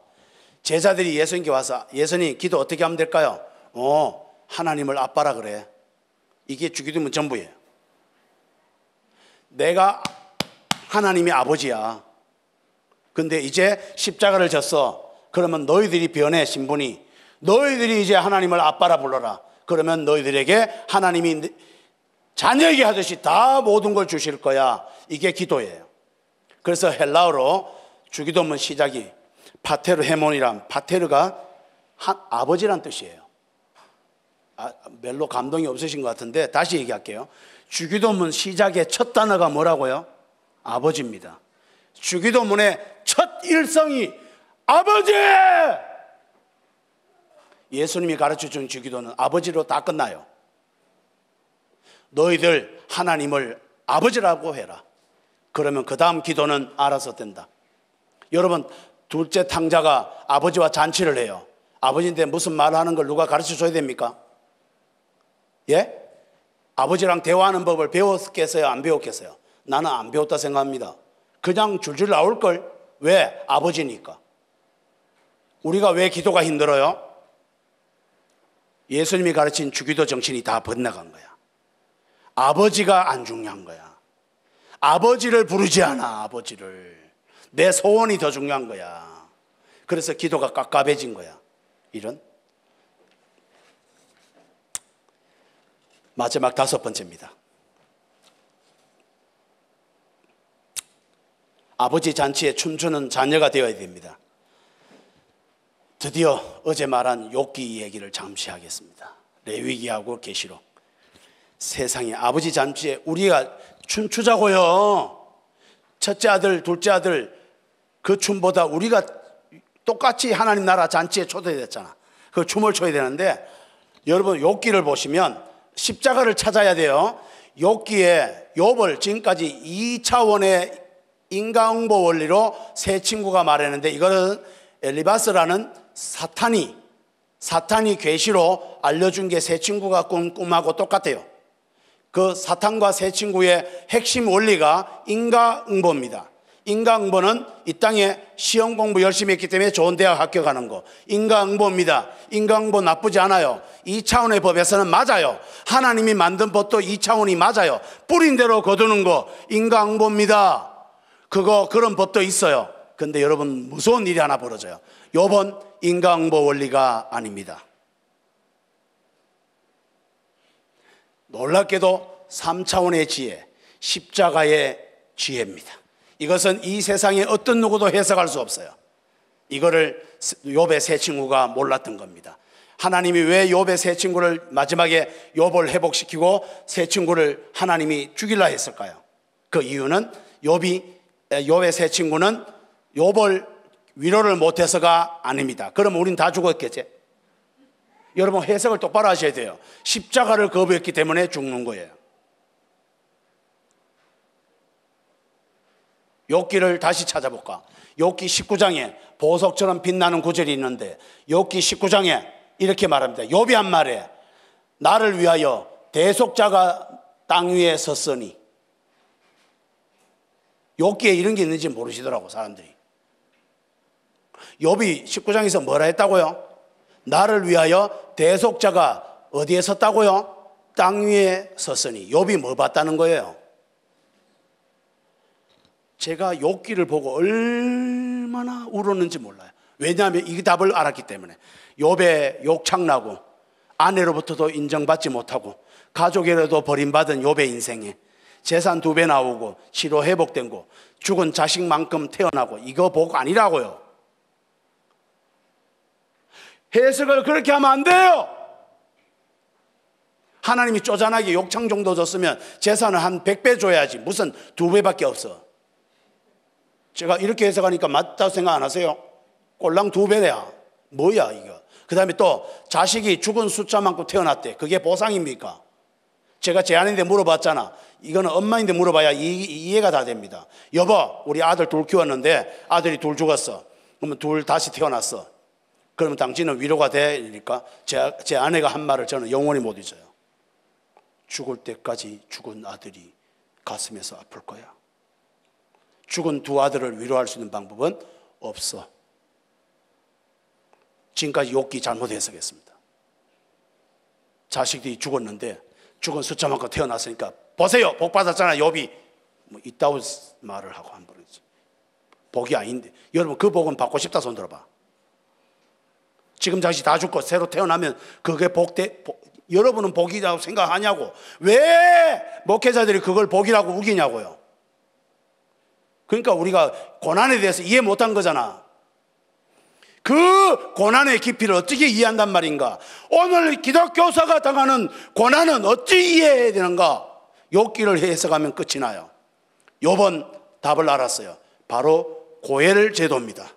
제자들이 예수님께 와서 예수님 기도 어떻게 하면 될까요? 하나님을 아빠라 그래. 이게 주기도문 전부예요. 내가 하나님이 아버지야. 근데 이제 십자가를 졌어. 그러면 너희들이 변해 신분이. 너희들이 이제 하나님을 아빠라 불러라. 그러면 너희들에게 하나님이 자녀에게 하듯이 다 모든 걸 주실 거야. 이게 기도예요. 그래서 헬라어로 주기도문 시작이 파테르헤몬이란, 파테르가 아버지란 뜻이에요. 별로 감동이 없으신 것 같은데 다시 얘기할게요. 주기도문 시작의 첫 단어가 뭐라고요? 아버지입니다. 주기도문의 첫 일성이 아버지! 예수님이 가르쳐준 주기도는 아버지로 다 끝나요. 너희들 하나님을 아버지라고 해라. 그러면 그 다음 기도는 알아서 된다. 여러분, 둘째 탕자가 아버지와 잔치를 해요. 아버지인데 무슨 말을 하는 걸 누가 가르쳐 줘야 됩니까? 예? 아버지랑 대화하는 법을 배웠겠어요? 안 배웠겠어요? 나는 안 배웠다 생각합니다. 그냥 줄줄 나올걸. 왜? 아버지니까. 우리가 왜 기도가 힘들어요? 예수님이 가르친 주기도 정신이 다 빗나간 거야. 아버지가 안 중요한 거야. 아버지를 부르지 않아. 아버지를. 내 소원이 더 중요한 거야. 그래서 기도가 깝깝해진 거야. 이런. 마지막 5번째입니다. 아버지 잔치에 춤추는 자녀가 되어야 됩니다. 드디어 어제 말한 욥기 얘기를 잠시 하겠습니다. 레위기하고 계시록. 세상에 아버지 잔치에 우리가 춤추자고요. 첫째 아들, 둘째 아들 그 춤보다 우리가 똑같이 하나님 나라 잔치에 초대됐잖아. 그 춤을 춰야 되는데 여러분 욥기를 보시면 십자가를 찾아야 돼요. 욥기에 욥을 지금까지 2차원의 인과응보 원리로 세 친구가 말했는데 이거는 엘리바스라는 사탄이 계시로 알려준 게 세 친구가 꾼 꿈하고 똑같아요. 그 사탄과 세 친구의 핵심 원리가 인과응보입니다. 인과응보는 이 땅에 시험 공부 열심히 했기 때문에 좋은 대학 합격하는 거 인과응보입니다. 인과응보 나쁘지 않아요. 2차원의 법에서는 맞아요. 하나님이 만든 법도 2차원이 맞아요. 뿌린 대로 거두는 거 인과응보입니다. 그런 법도 있어요. 근데 여러분 무서운 일이 하나 벌어져요. 욥은 인과응보 원리가 아닙니다. 놀랍게도 3차원의 지혜, 십자가의 지혜입니다. 이것은 이 세상에 어떤 누구도 해석할 수 없어요. 이거를 욥의 세 친구가 몰랐던 겁니다. 하나님이 왜 욥의 세 친구를 마지막에 욥을 회복시키고 세 친구를 하나님이 죽이려 했을까요? 그 이유는 욥의 세 친구는 욥을 위로를 못해서가 아닙니다. 그럼 우린 다 죽었겠지? 여러분 해석을 똑바로 하셔야 돼요. 십자가를 거부했기 때문에 죽는 거예요. 욥기를 다시 찾아볼까? 욥기 19장에 보석처럼 빛나는 구절이 있는데 욥기 19장에 이렇게 말합니다. 욥이 한 말에 나를 위하여 대속자가 땅 위에 섰으니. 욥기에 이런 게 있는지 모르시더라고 사람들이. 욥이 19장에서 뭐라 했다고요? 나를 위하여 대속자가 어디에 섰다고요? 땅 위에 섰으니. 욥이 뭐 봤다는 거예요? 제가 욥기를 보고 얼마나 울었는지 몰라요. 왜냐하면 이 답을 알았기 때문에. 욥의 욕창나고 아내로부터도 인정받지 못하고 가족에게도 버림받은 욥의 인생에 재산 2배 나오고 치료 회복된 거 죽은 자식만큼 태어나고 이거 보고 아니라고요. 해석을 그렇게 하면 안 돼요. 하나님이 쪼잔하게 욕창 정도 줬으면 재산을 한 100배 줘야지 무슨 2배밖에 없어. 제가 이렇게 해석하니까 맞다고 생각 안 하세요? 꼴랑 2배야. 뭐야 이거. 그 다음에 또 자식이 죽은 숫자만큼 태어났대. 그게 보상입니까? 제가 제 아내인데 물어봤잖아. 이거는 엄마인데 물어봐야 이해가 다 됩니다. 여보, 우리 아들 2 키웠는데 아들이 2 죽었어. 그러면 2 다시 태어났어. 그러면 당신은 위로가 돼? 이러니까 제 아내가 한 말을 저는 영원히 못 잊어요. 죽을 때까지 죽은 아들이 가슴에서 아플 거야. 죽은 2 아들을 위로할 수 있는 방법은 없어. 지금까지 욥기 잘못 해석했습니다. 자식들이 죽었는데 죽은 숫자만큼 태어났으니까 보세요, 복 받았잖아 욥이. 뭐 이따위 말을 하고 한 번이지. 복이 아닌데. 여러분 그 복은 받고 싶다 손 들어봐. 지금 자식 다 죽고 새로 태어나면 그게 여러분은 복이라고 생각하냐고. 왜 목회자들이 그걸 복이라고 우기냐고요. 그러니까 우리가 고난에 대해서 이해 못한 거잖아. 그 고난의 깊이를 어떻게 이해한단 말인가? 오늘 기독교사가 당하는 고난은 어찌 이해해야 되는가? 욥기를 해석하면 끝이 나요. 욥은 답을 알았어요. 바로 고엘 제도입니다.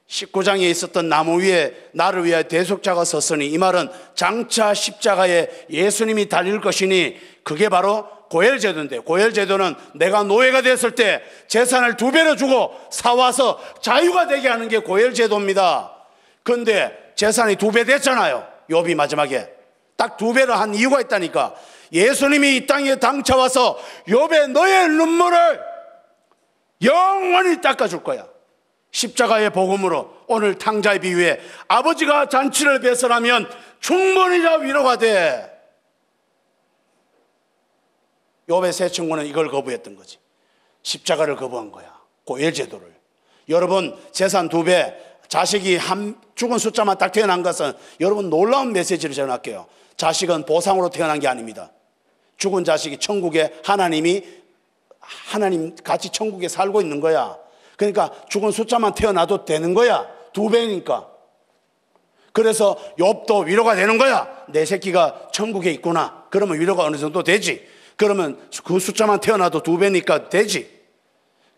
19장에 있었던 나무 위에 나를 위하여 대속자가 섰으니, 이 말은 장차 십자가에 예수님이 달릴 것이니 그게 바로 고엘 제도인데, 고엘 제도는 내가 노예가 됐을 때 재산을 2배로 주고 사와서 자유가 되게 하는 게 고엘 제도입니다. 그런데 재산이 2배 됐잖아요. 욥이 마지막에 딱 2배를 한 이유가 있다니까. 예수님이 이 땅에 당차와서 욥의 너의 눈물을 영원히 닦아줄 거야. 십자가의 복음으로 오늘 탕자의 비유에 아버지가 잔치를 배설하면 충분히 다 위로가 돼. 욥의 세 친구는 이걸 거부했던 거지. 십자가를 거부한 거야. 고엘 제도를. 여러분 재산 2배, 자식이 한 죽은 숫자만 딱 태어난 것은 여러분 놀라운 메시지를 전할게요. 자식은 보상으로 태어난 게 아닙니다. 죽은 자식이 천국에 하나님 같이 천국에 살고 있는 거야. 그러니까 죽은 숫자만 태어나도 되는 거야. 2배니까. 그래서 욥도 위로가 되는 거야. 내 새끼가 천국에 있구나. 그러면 위로가 어느 정도 되지. 그러면 그 숫자만 태어나도 2배니까 되지.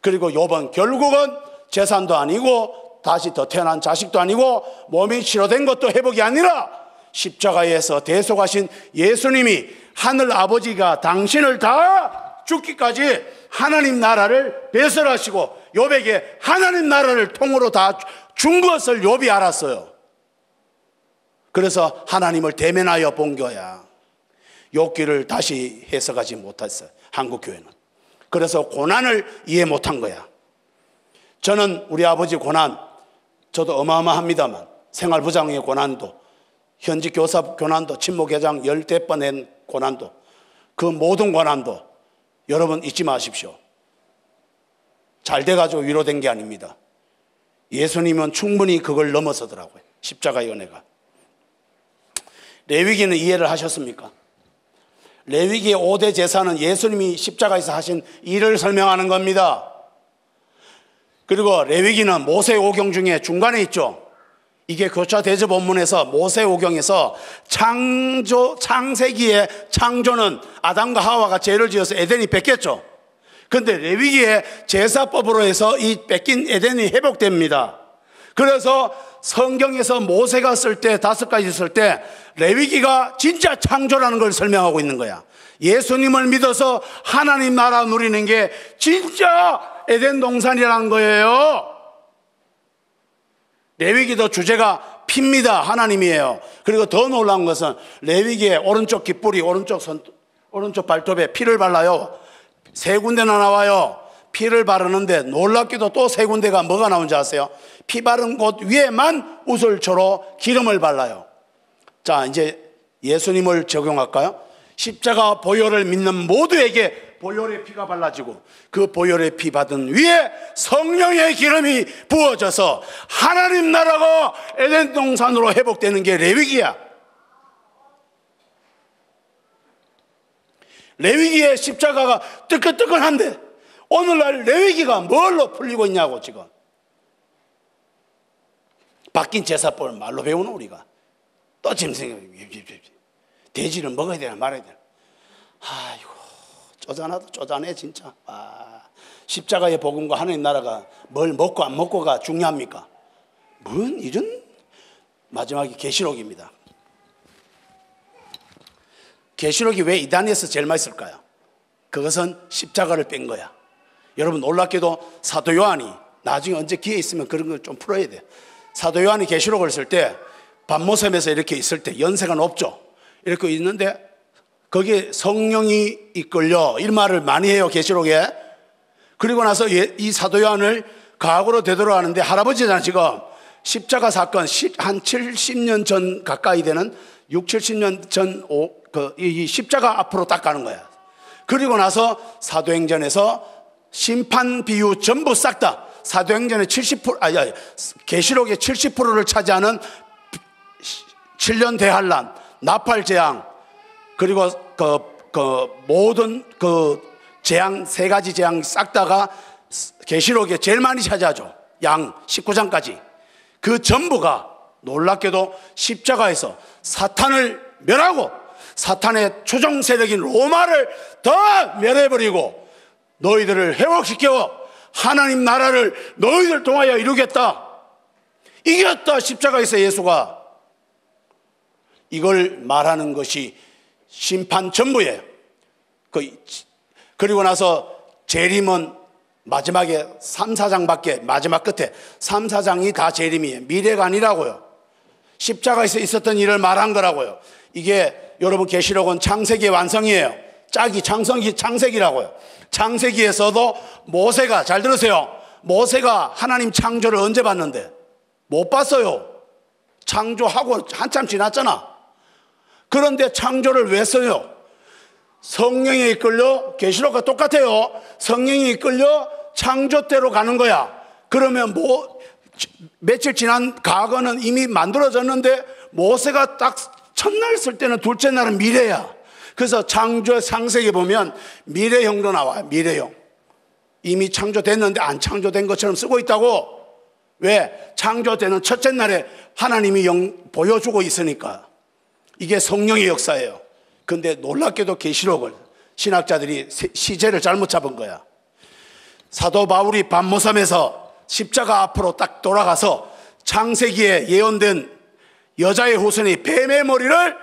그리고 욥은 결국은 재산도 아니고 다시 더 태어난 자식도 아니고 몸이 치료된 것도 회복이 아니라 십자가에서 대속하신 예수님이 하늘 아버지가 당신을 다 죽기까지 하나님 나라를 배설하시고 욥에게 하나님 나라를 통으로 다 준 것을 욥이 알았어요. 그래서 하나님을 대면하여 본 거야. 욥기를 다시 해석하지 못했어요. 한국 교회는. 그래서 고난을 이해 못한 거야. 저는 우리 아버지 고난, 저도 어마어마합니다만 생활부장의 고난도, 현직 교사 고난도, 친목회장 10번 한 고난도, 그 모든 고난도 여러분 잊지 마십시오. 잘 돼가지고 위로된 게 아닙니다. 예수님은 충분히 그걸 넘어서더라고요. 십자가의 은혜가. 레위기는 이해를 하셨습니까? 레위기의 5대 제사는 예수님이 십자가에서 하신 일을 설명하는 겁니다. 그리고 레위기는 모세오경 중에 중간에 있죠. 이게 교차 대저 본문에서 모세오경에서 창세기의 창조는 아담과 하와가 죄를 지어서 에덴이 뺏겼죠. 그런데 레위기의 제사법으로 해서 이 뺏긴 에덴이 회복됩니다. 그래서 성경에서 모세가 쓸 때 5가지 쓸 때 레위기가 진짜 창조라는 걸 설명하고 있는 거야. 예수님을 믿어서 하나님 나라 누리는 게 진짜 에덴 동산이라는 거예요. 레위기도 주제가 피입니다. 하나님이에요. 그리고 더 놀라운 것은 레위기의 오른쪽 깃불이 오른쪽 발톱에 피를 발라요. 3군데나 나와요. 피를 바르는데 놀랍게도 또 3군데가 뭐가 나온지 아세요? 피 바른 곳 위에만 우슬초로 기름을 발라요. 자, 이제 예수님을 적용할까요? 십자가 보혈을 믿는 모두에게 보혈의 피가 발라지고 그 보혈의 피 받은 위에 성령의 기름이 부어져서 하나님 나라가 에덴 동산으로 회복되는 게 레위기야. 레위기의 십자가가 뜨끈뜨끈한데 오늘날 레위기가 뭘로 풀리고 있냐고. 지금 바뀐 제사법을 말로 배우는 우리가 또 짐승이 돼지를 먹어야 되나 말아야 되나. 아이고 쪼잔하다 쪼잔해 진짜. 십자가의 복음과 하나님 나라가 뭘 먹고 안 먹고가 중요합니까? 뭔 이런. 마지막이 계시록입니다. 계시록이 왜 이단에서 제일 맛있을까요? 그것은 십자가를 뺀 거야. 여러분 놀랍게도 사도 요한이 나중에 언제 기회 있으면 그런 걸 좀 풀어야 돼. 사도 요한이 계시록을 쓸 때 반모섬에서 이렇게 있을 때 연세가 높죠. 이렇게 있는데 거기에 성령이 이끌려 이 말을 많이 해요. 계시록에. 그리고 나서 이 사도 요한을 과거로 되돌아가는데 할아버지잖아. 지금 십자가 사건 한 70년 전 가까이 되는 6, 70년 전 이 십자가 앞으로 딱 가는 거야. 그리고 나서 사도행전에서 심판 비유 전부 싹 다 사도행전의 70% 계시록의 70%를 차지하는 7년 대환란, 나팔 재앙, 그리고 모든 재앙 3가지 재앙 싹 다가 계시록에 제일 많이 차지하죠. 양 19장까지. 그 전부가 놀랍게도 십자가에서 사탄을 멸하고 사탄의 초종 세력인 로마를 더 멸해버리고 너희들을 회복시켜 하나님 나라를 너희들 통하여 이루겠다. 이겼다. 십자가에서 예수가. 이걸 말하는 것이 심판 전부예요. 그리고 나서 재림은 마지막에 3, 4장밖에 마지막 끝에 3, 4장이 다 재림이에요. 미래가 아니라고요. 십자가에서 있었던 일을 말한 거라고요. 이게 여러분 계시록은 창세기의 완성이에요. 짝이 창세기라고요. 창세기에서도 모세가, 잘 들으세요, 모세가 하나님 창조를 언제 봤는데? 못 봤어요. 창조하고 한참 지났잖아. 그런데 창조를 왜 써요? 성령에 이끌려. 계시록과 똑같아요. 성령에 이끌려 창조대로 가는 거야. 그러면 며칠 지난 과거는 이미 만들어졌는데 모세가 딱 첫날 쓸 때는 둘째 날은 미래야. 그래서 창세기 보면 미래형도 나와요. 미래형. 이미 창조됐는데 안 창조된 것처럼 쓰고 있다고. 왜? 창조되는 첫째 날에 하나님이 보여주고 있으니까. 이게 성령의 역사예요. 근데 놀랍게도 계시록을 신학자들이 시제를 잘못 잡은 거야. 사도 바울이 반모섬에서 십자가 앞으로 딱 돌아가서 창세기에 예언된 여자의 후손이 뱀의 머리를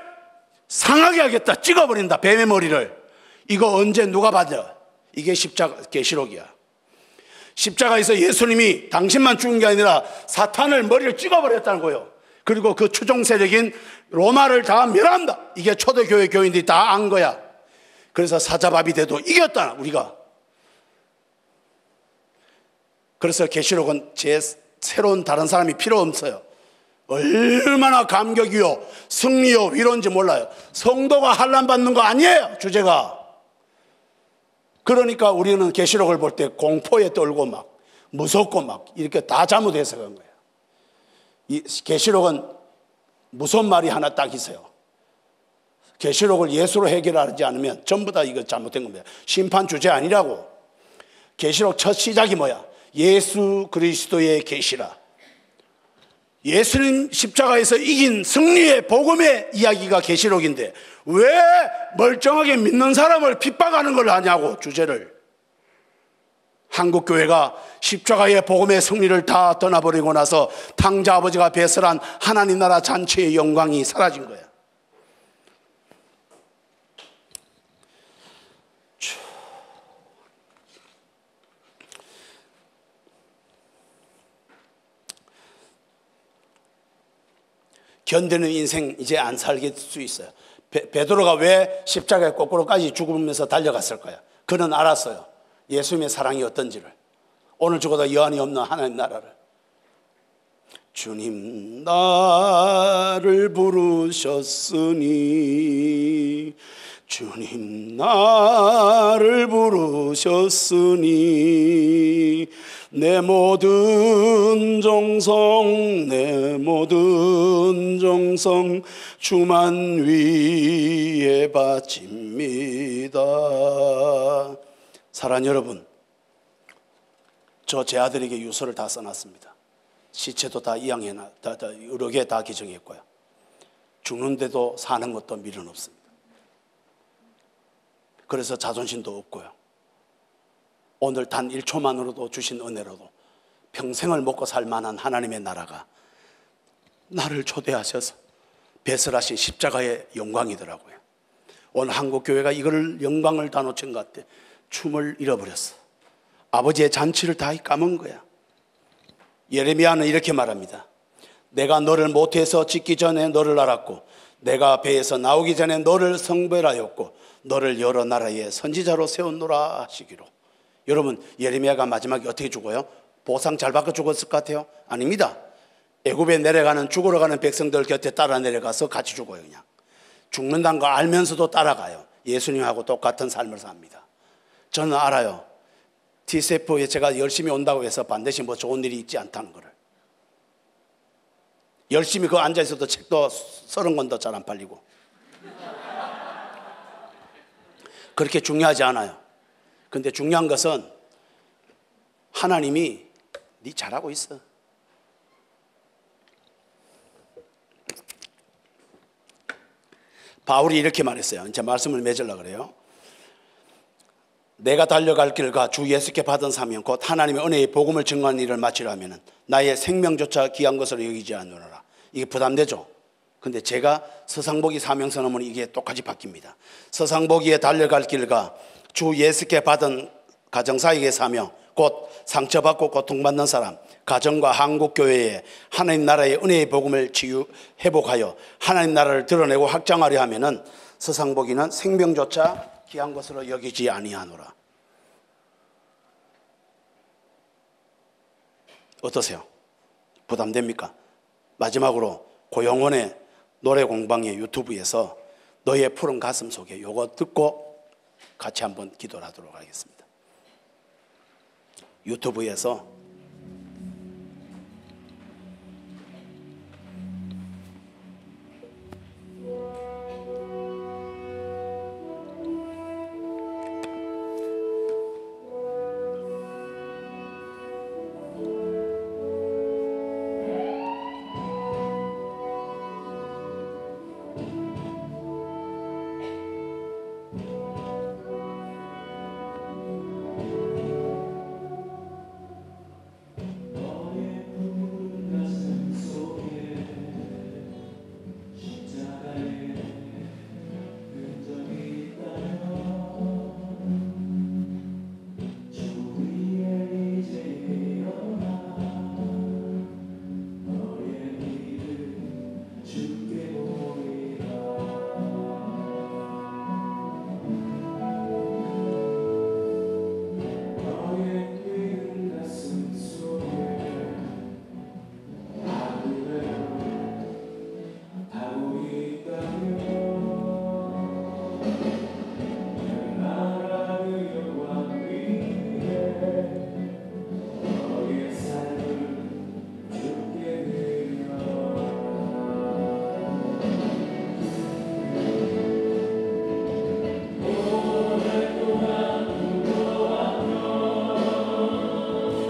상하게 하겠다. 찍어버린다. 뱀의 머리를. 이거 언제 누가 받아? 이게 십자가 계시록이야. 십자가에서 예수님이 당신만 죽은 게 아니라 사탄을 머리를 찍어버렸다는 거예요. 그리고 그 추종 세력인 로마를 다 멸한다. 이게 초대교회 교인들이 다 안 거야. 그래서 사자밥이 돼도 이겼다 우리가. 그래서 계시록은 새로운 다른 사람이 필요 없어요. 얼마나 감격이요 승리요 위로인지 몰라요. 성도가 환난받는 거 아니에요. 주제가. 그러니까 우리는 계시록을 볼 때 공포에 떨고 막 무섭고 막 이렇게 다 잘못 해석한 거예요. 이 계시록은 무서운 말이 하나 딱 있어요. 계시록을 예수로 해결하지 않으면 전부 다 이거 잘못된 겁니다. 심판 주제 아니라고. 계시록 첫 시작이 뭐야? 예수 그리스도의 계시라. 예수님 십자가에서 이긴 승리의 복음의 이야기가 계시록인데 왜 멀쩡하게 믿는 사람을 핍박하는 걸 하냐고, 주제를. 한국교회가 십자가의 복음의 승리를 다 떠나버리고 나서 탕자 아버지가 배설한 하나님 나라 잔치의 영광이 사라진 거야. 견디는 인생 이제 안 살게 될 수 있어요. 베드로가 왜 십자가의 거꾸로까지 죽으면서 달려갔을까요? 그는 알았어요. 예수님의 사랑이 어떤지를. 오늘 죽어도 여한이 없는 하나님 나라를. 주님 나를 부르셨으니, 주님 나를 부르셨으니, 내 모든 정성 내 모든 정성 주만 위에 바칩니다. 사랑하는 여러분, 저 제 아들에게 유서를 다 써놨습니다. 시체도 다 이양해놔, 여러 개 다 기증했고요. 죽는데도 사는 것도 미련 없습니다. 그래서 자존심도 없고요. 오늘 단 1초만으로도 주신 은혜로도 평생을 먹고 살 만한 하나님의 나라가 나를 초대하셔서 배설하신 십자가의 영광이더라고요. 오늘 한국교회가 이걸 영광을 다 놓친 것 같아. 춤을 잃어버렸어. 아버지의 잔치를 다 까먹은 거야. 예레미야는 이렇게 말합니다. 내가 너를 모태에서 짓기 전에 너를 알았고, 내가 배에서 나오기 전에 너를 성별하였고, 너를 여러 나라의 선지자로 세웠노라 하시기로. 여러분, 예레미야가 마지막에 어떻게 죽어요? 보상 잘 받고 죽었을 것 같아요? 아닙니다. 애굽에 내려가는, 죽으러 가는 백성들 곁에 따라 내려가서 같이 죽어요. 그냥 죽는다는 거 알면서도 따라가요. 예수님하고 똑같은 삶을 삽니다. 저는 알아요. T세포에 제가 열심히 온다고 해서 반드시 뭐 좋은 일이 있지 않다는 거를. 열심히 그 앉아있어도 책도 30권도 잘 안 팔리고. 그렇게 중요하지 않아요. 근데 중요한 것은 하나님이 네 잘하고 있어. 바울이 이렇게 말했어요. 이제 말씀을 맺으려고 그래요. 내가 달려갈 길과 주 예수께 받은 사명 곧 하나님의 은혜의 복음을 증거하는 일을 마치려 하면 나의 생명조차 귀한 것으로 여기지 않노라. 이게 부담되죠. 근데 제가 서상보기 사명서 넣으면 이게 똑같이 바뀝니다. 서상보기에 달려갈 길과 주 예수께 받은 가정사역의 사명 곧 상처받고 고통받는 사람, 가정과 한국교회에 하나님 나라의 은혜의 복음을 회복하여 하나님 나라를 드러내고 확장하려 하면은 서상보기는 생명조차 귀한 것으로 여기지 아니하노라. 어떠세요? 부담됩니까? 마지막으로 고영원의 노래 공방의 유튜브에서 너의 푸른 가슴 속에 요거 듣고 같이 한번 기도를 하도록 하겠습니다. 유튜브에서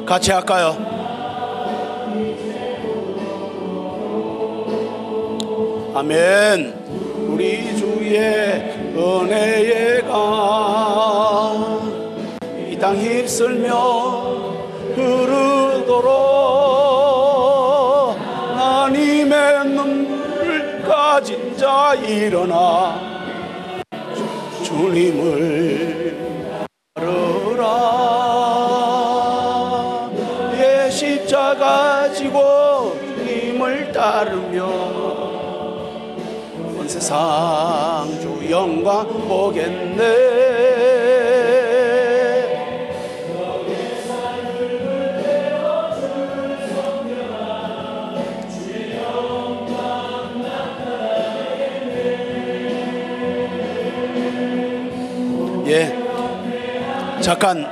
같이 할까요? 아멘. 우리 주의 은혜의 강 이 땅 휩쓸며 흐르도록 하나님의 눈물 가진 자 일어나 주님을 따르라. 예, 십자가 지고 주님을 따르며 온 세상 주 영광 보겠네. 예, 잠깐만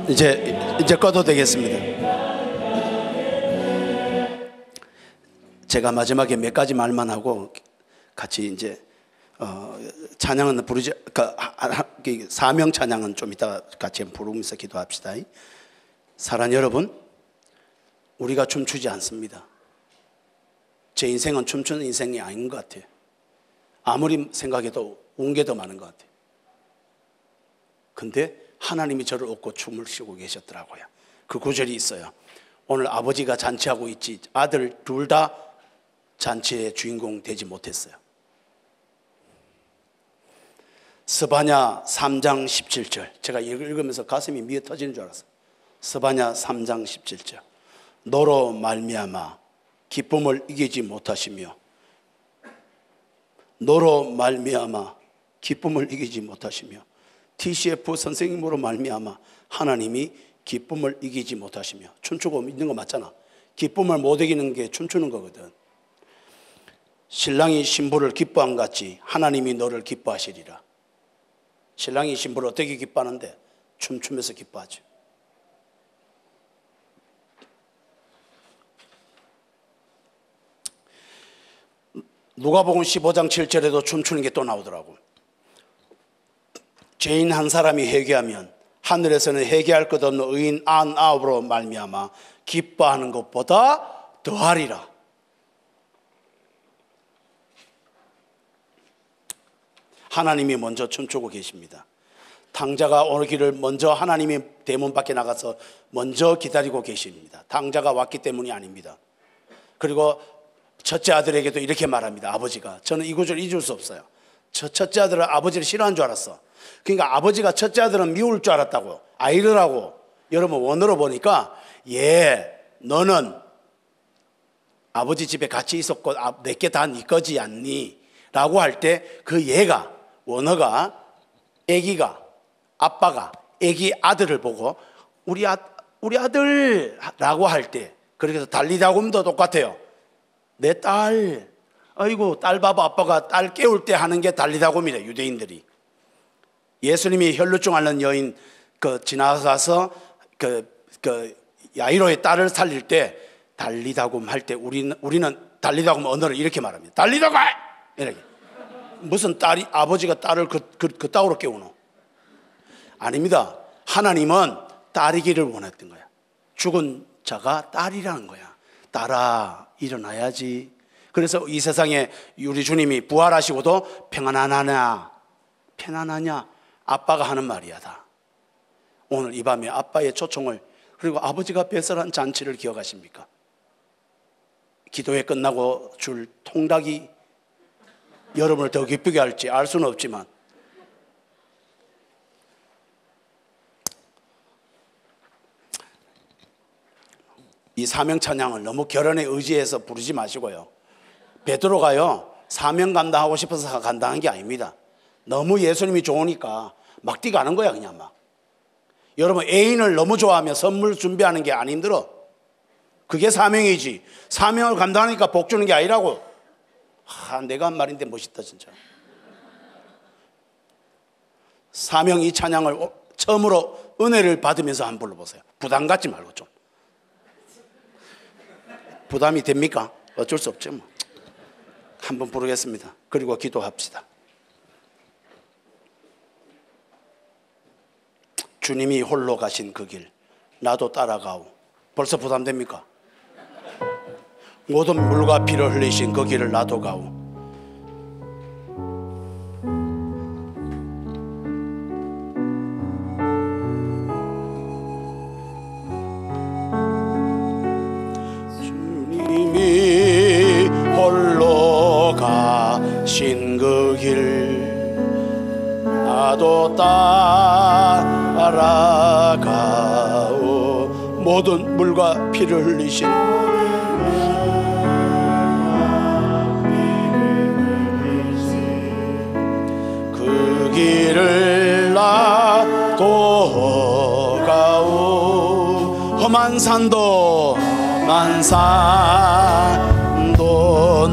이제 꺼도 되겠습니다. 제가 마지막에 몇 가지 말만 하고 같이 이제 찬양은 부르지, 사명 찬양은 좀 이따 같이 부르면서 기도합시다. 사랑하는 여러분, 우리가 춤추지 않습니다. 제 인생은 춤추는 인생이 아닌 것 같아요. 아무리 생각해도 웅게 더 많은 것 같아요. 근데 하나님이 저를 얻고 춤을 추고 계셨더라고요. 그 구절이 있어요. 오늘 아버지가 잔치하고 있지 아들 둘 다 잔치의 주인공 되지 못했어요. 스바냐 3장 17절, 제가 읽으면서 가슴이 미어 터지는 줄 알았어요. 스바냐 3장 17절, 너로 말미암아 기쁨을 이기지 못하시며, 너로 말미암아 기쁨을 이기지 못하시며, TCF 선생님으로 말미암아 하나님이 기쁨을 이기지 못하시며. 춤추고 있는 거 맞잖아. 기쁨을 못 이기는 게 춤추는 거거든. 신랑이 신부를 기뻐한 같이 하나님이 너를 기뻐하시리라. 신랑이 신부를 어떻게 기뻐하는데? 춤추면서 기뻐하죠. 누가복음 15장 7절에도 춤추는 게 또 나오더라고. 죄인 한 사람이 회개하면 하늘에서는 회개할 것 없는 의인 99으로 말미암아 기뻐하는 것보다 더하리라. 하나님이 먼저 춤추고 계십니다. 당자가 오기를 먼저 하나님이 대문 밖에 나가서 먼저 기다리고 계십니다. 당자가 왔기 때문이 아닙니다. 그리고 첫째 아들에게도 이렇게 말합니다. 아버지가, 저는 이 구절을 잊을 수 없어요. 첫째 아들은 아버지를 싫어한 줄 알았어. 그러니까 아버지가 첫째 아들은 미울 줄 알았다고. 아이들하고 여러분 원어로 보니까, 너는 아버지 집에 같이 있었고 내게 다 네 거지 않니? 라고 할 때 그 얘가, 원어가, 애기가, 아빠가 애기 아들을 보고 우리 아들 라고 할 때, 그래서 달리다곰도 똑같아요. 내 딸, 아이고 딸 봐봐. 아빠가 딸 깨울 때 하는 게 달리다곰이래, 유대인들이. 예수님이 혈루증 앓는 여인 지나가서 야이로의 딸을 살릴 때 달리다곰 할 때 우리는 달리다곰 언어를 이렇게 말합니다. 달리다곰! 이렇게. 무슨 딸이, 아버지가 딸을 그따구로 깨우노? 아닙니다. 하나님은 딸이기를 원했던 거야. 죽은 자가 딸이라는 거야. 딸아, 일어나야지. 그래서 이 세상에 우리 주님이 부활하시고도 평안하냐? 아빠가 하는 말이야 다. 오늘 이 밤에 아빠의 초청을, 그리고 아버지가 배설한 잔치를 기억하십니까? 기도회 끝나고 줄 통닭이 여러분을 더 기쁘게 할지 알 수는 없지만, 이 사명 찬양을 너무 결혼에 의지해서 부르지 마시고요. 베드로가요, 사명 감당하고 싶어서 감당한 게 아닙니다. 너무 예수님이 좋으니까 막 뛰가는 거야, 그냥 막. 여러분, 애인을 너무 좋아하면 선물 준비하는 게 안 힘들어. 그게 사명이지. 사명을 감당하니까 복 주는 게 아니라고. 내가 한 말인데 멋있다 진짜. 사명 이 찬양을 처음으로 은혜를 받으면서 한번 불러보세요. 부담 갖지 말고 좀. 부담이 됩니까? 어쩔 수 없죠 뭐. 한번 부르겠습니다. 그리고 기도합시다. 주님이 홀로 가신 그 길 나도 따라가오. 벌써 부담됩니까? 모든 물과 피를 흘리신 그 길을 나도 가오. 주님이 홀로 가신 그 길 나도 따라가오. 모든 물과 피를 흘리신 그 길을 나도 가오. 험한 산도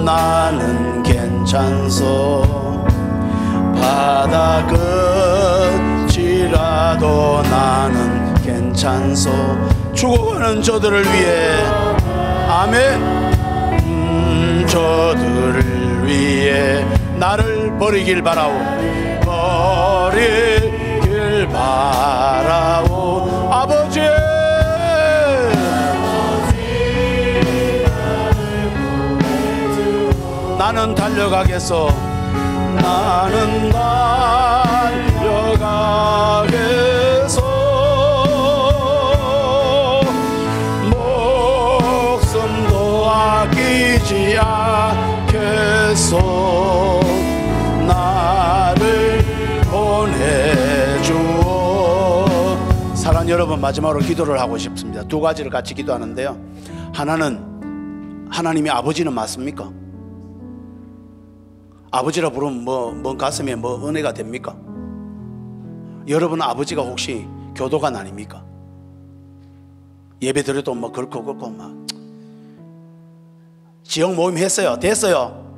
나는 괜찮소. 바다 끝이라도 나는 괜찮소. 죽어가는 저들을 위해 아멘. 저들을 위해 나를 버리길 바라오. 버리길 바라오. 아버지 나는 달려가겠소. 나는 달려가겠소. 목숨도 아끼지 않겠소. 나를 보내주오. 사랑하는 여러분, 마지막으로 기도를 하고 싶습니다. 두 가지를 같이 기도하는데요. 하나는 하나님이 아버지는 맞습니까? 아버지라 부르면 뭐 가슴에 뭐 은혜가 됩니까? 여러분 아버지가 혹시 교도관 아닙니까? 예배 드려도 뭐 그렇고 막 지역 모임 했어요. 됐어요.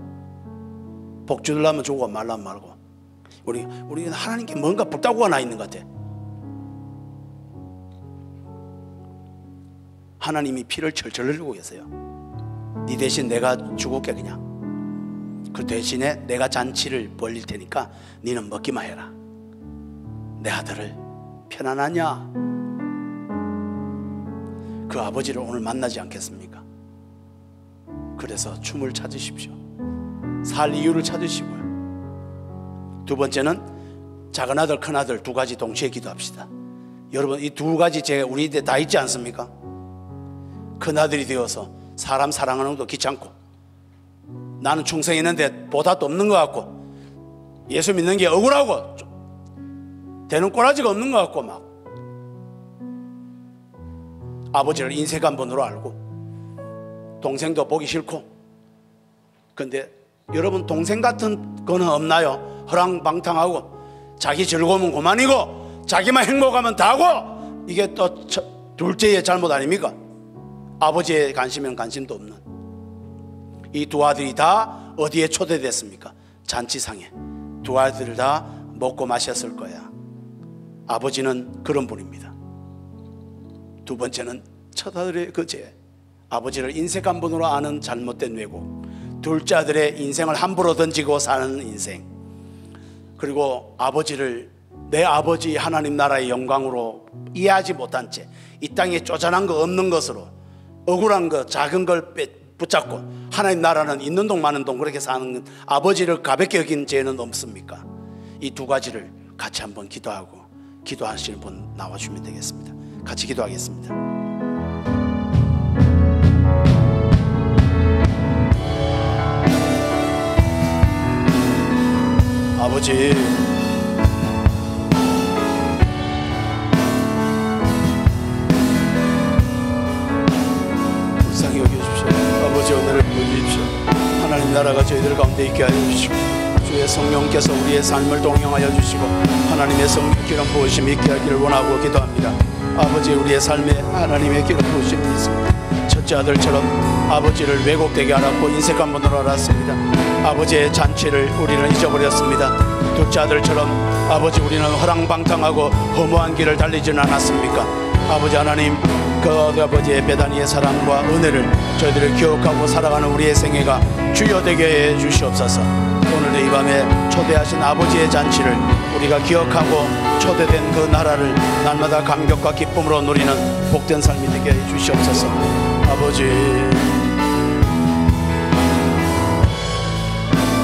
복 주려면 주고 말라면 말고. 우리 하나님께 뭔가 불타고가 나 있는 것 같아. 하나님이 피를 철철 흘리고 계세요. 네 대신 내가 죽을게 그냥. 그 대신에 내가 잔치를 벌릴 테니까 너는 먹기만 해라. 내 아들을 편안하냐? 그 아버지를 오늘 만나지 않겠습니까? 그래서 춤을 찾으십시오. 살 이유를 찾으시고요. 두 번째는 작은 아들 큰 아들 두 가지 동시에 기도합시다. 여러분 이 두 가지 제가 우리 때 다 있지 않습니까? 큰 아들이 되어서 사람 사랑하는 것도 귀찮고, 나는 충성했는데 보답도 없는 것 같고, 예수 믿는 게 억울하고 되는 꼬라지가 없는 것 같고, 막 아버지를 인생 한 번으로 알고 동생도 보기 싫고. 근데 여러분 동생 같은 거는 없나요? 허랑방탕하고 자기 즐거움은 그만이고 자기만 행복하면 다고. 이게 또 둘째의 잘못 아닙니까? 아버지의 관심은 관심도 없는. 이 두 아들이 다 어디에 초대됐습니까? 잔치상에. 두 아들 다 먹고 마셨을 거야. 아버지는 그런 분입니다. 두 번째는 첫 아들의 그 죄, 아버지를 인색 한 번으로 아는 잘못된 왜곡. 둘째 아들의 인생을 함부로 던지고 사는 인생. 그리고 아버지를 내 아버지 하나님 나라의 영광으로 이해하지 못한 채 이 땅에 쪼잔한 거 없는 것으로 억울한 거 작은 걸 붙잡고 하나님 나라는 있는 동 마는 동 그렇게 사는 아버지를 가볍게 여긴 죄는 없습니까? 이 두 가지를 같이 한번 기도하고, 기도하시는 분 나와주면 되겠습니다. 같이 기도하겠습니다. 아버지, 불쌍히 여겨주십시오. 아버지 오늘을 보여주십시오. 하나님 나라가 저희들 가운데 있게 하여 주시고 주의 성령께서 우리의 삶을 동행하여 주시고 하나님의 성령 기름 부으심이 있게 하기를 원하고 기도합니다. 아버지 우리의 삶에 하나님의 기름 부으심이 있습니다. 첫째 아들처럼 아버지를 왜곡되게 알았고 인색 한 번으로 알았습니다. 아버지의 잔치를 우리는 잊어버렸습니다. 둘째 아들처럼 아버지 우리는 허랑방탕하고 허무한 길을 달리지는 않았습니까? 아버지 하나님, 그 아버지의 베다니의 사랑과 은혜를 저희들을 기억하고 살아가는 우리의 생애가 주요되게 해 주시옵소서. 오늘도 이 밤에 초대하신 아버지의 잔치를 우리가 기억하고 초대된 그 나라를 날마다 감격과 기쁨으로 누리는 복된 삶이 되게 해 주시옵소서. 아버지,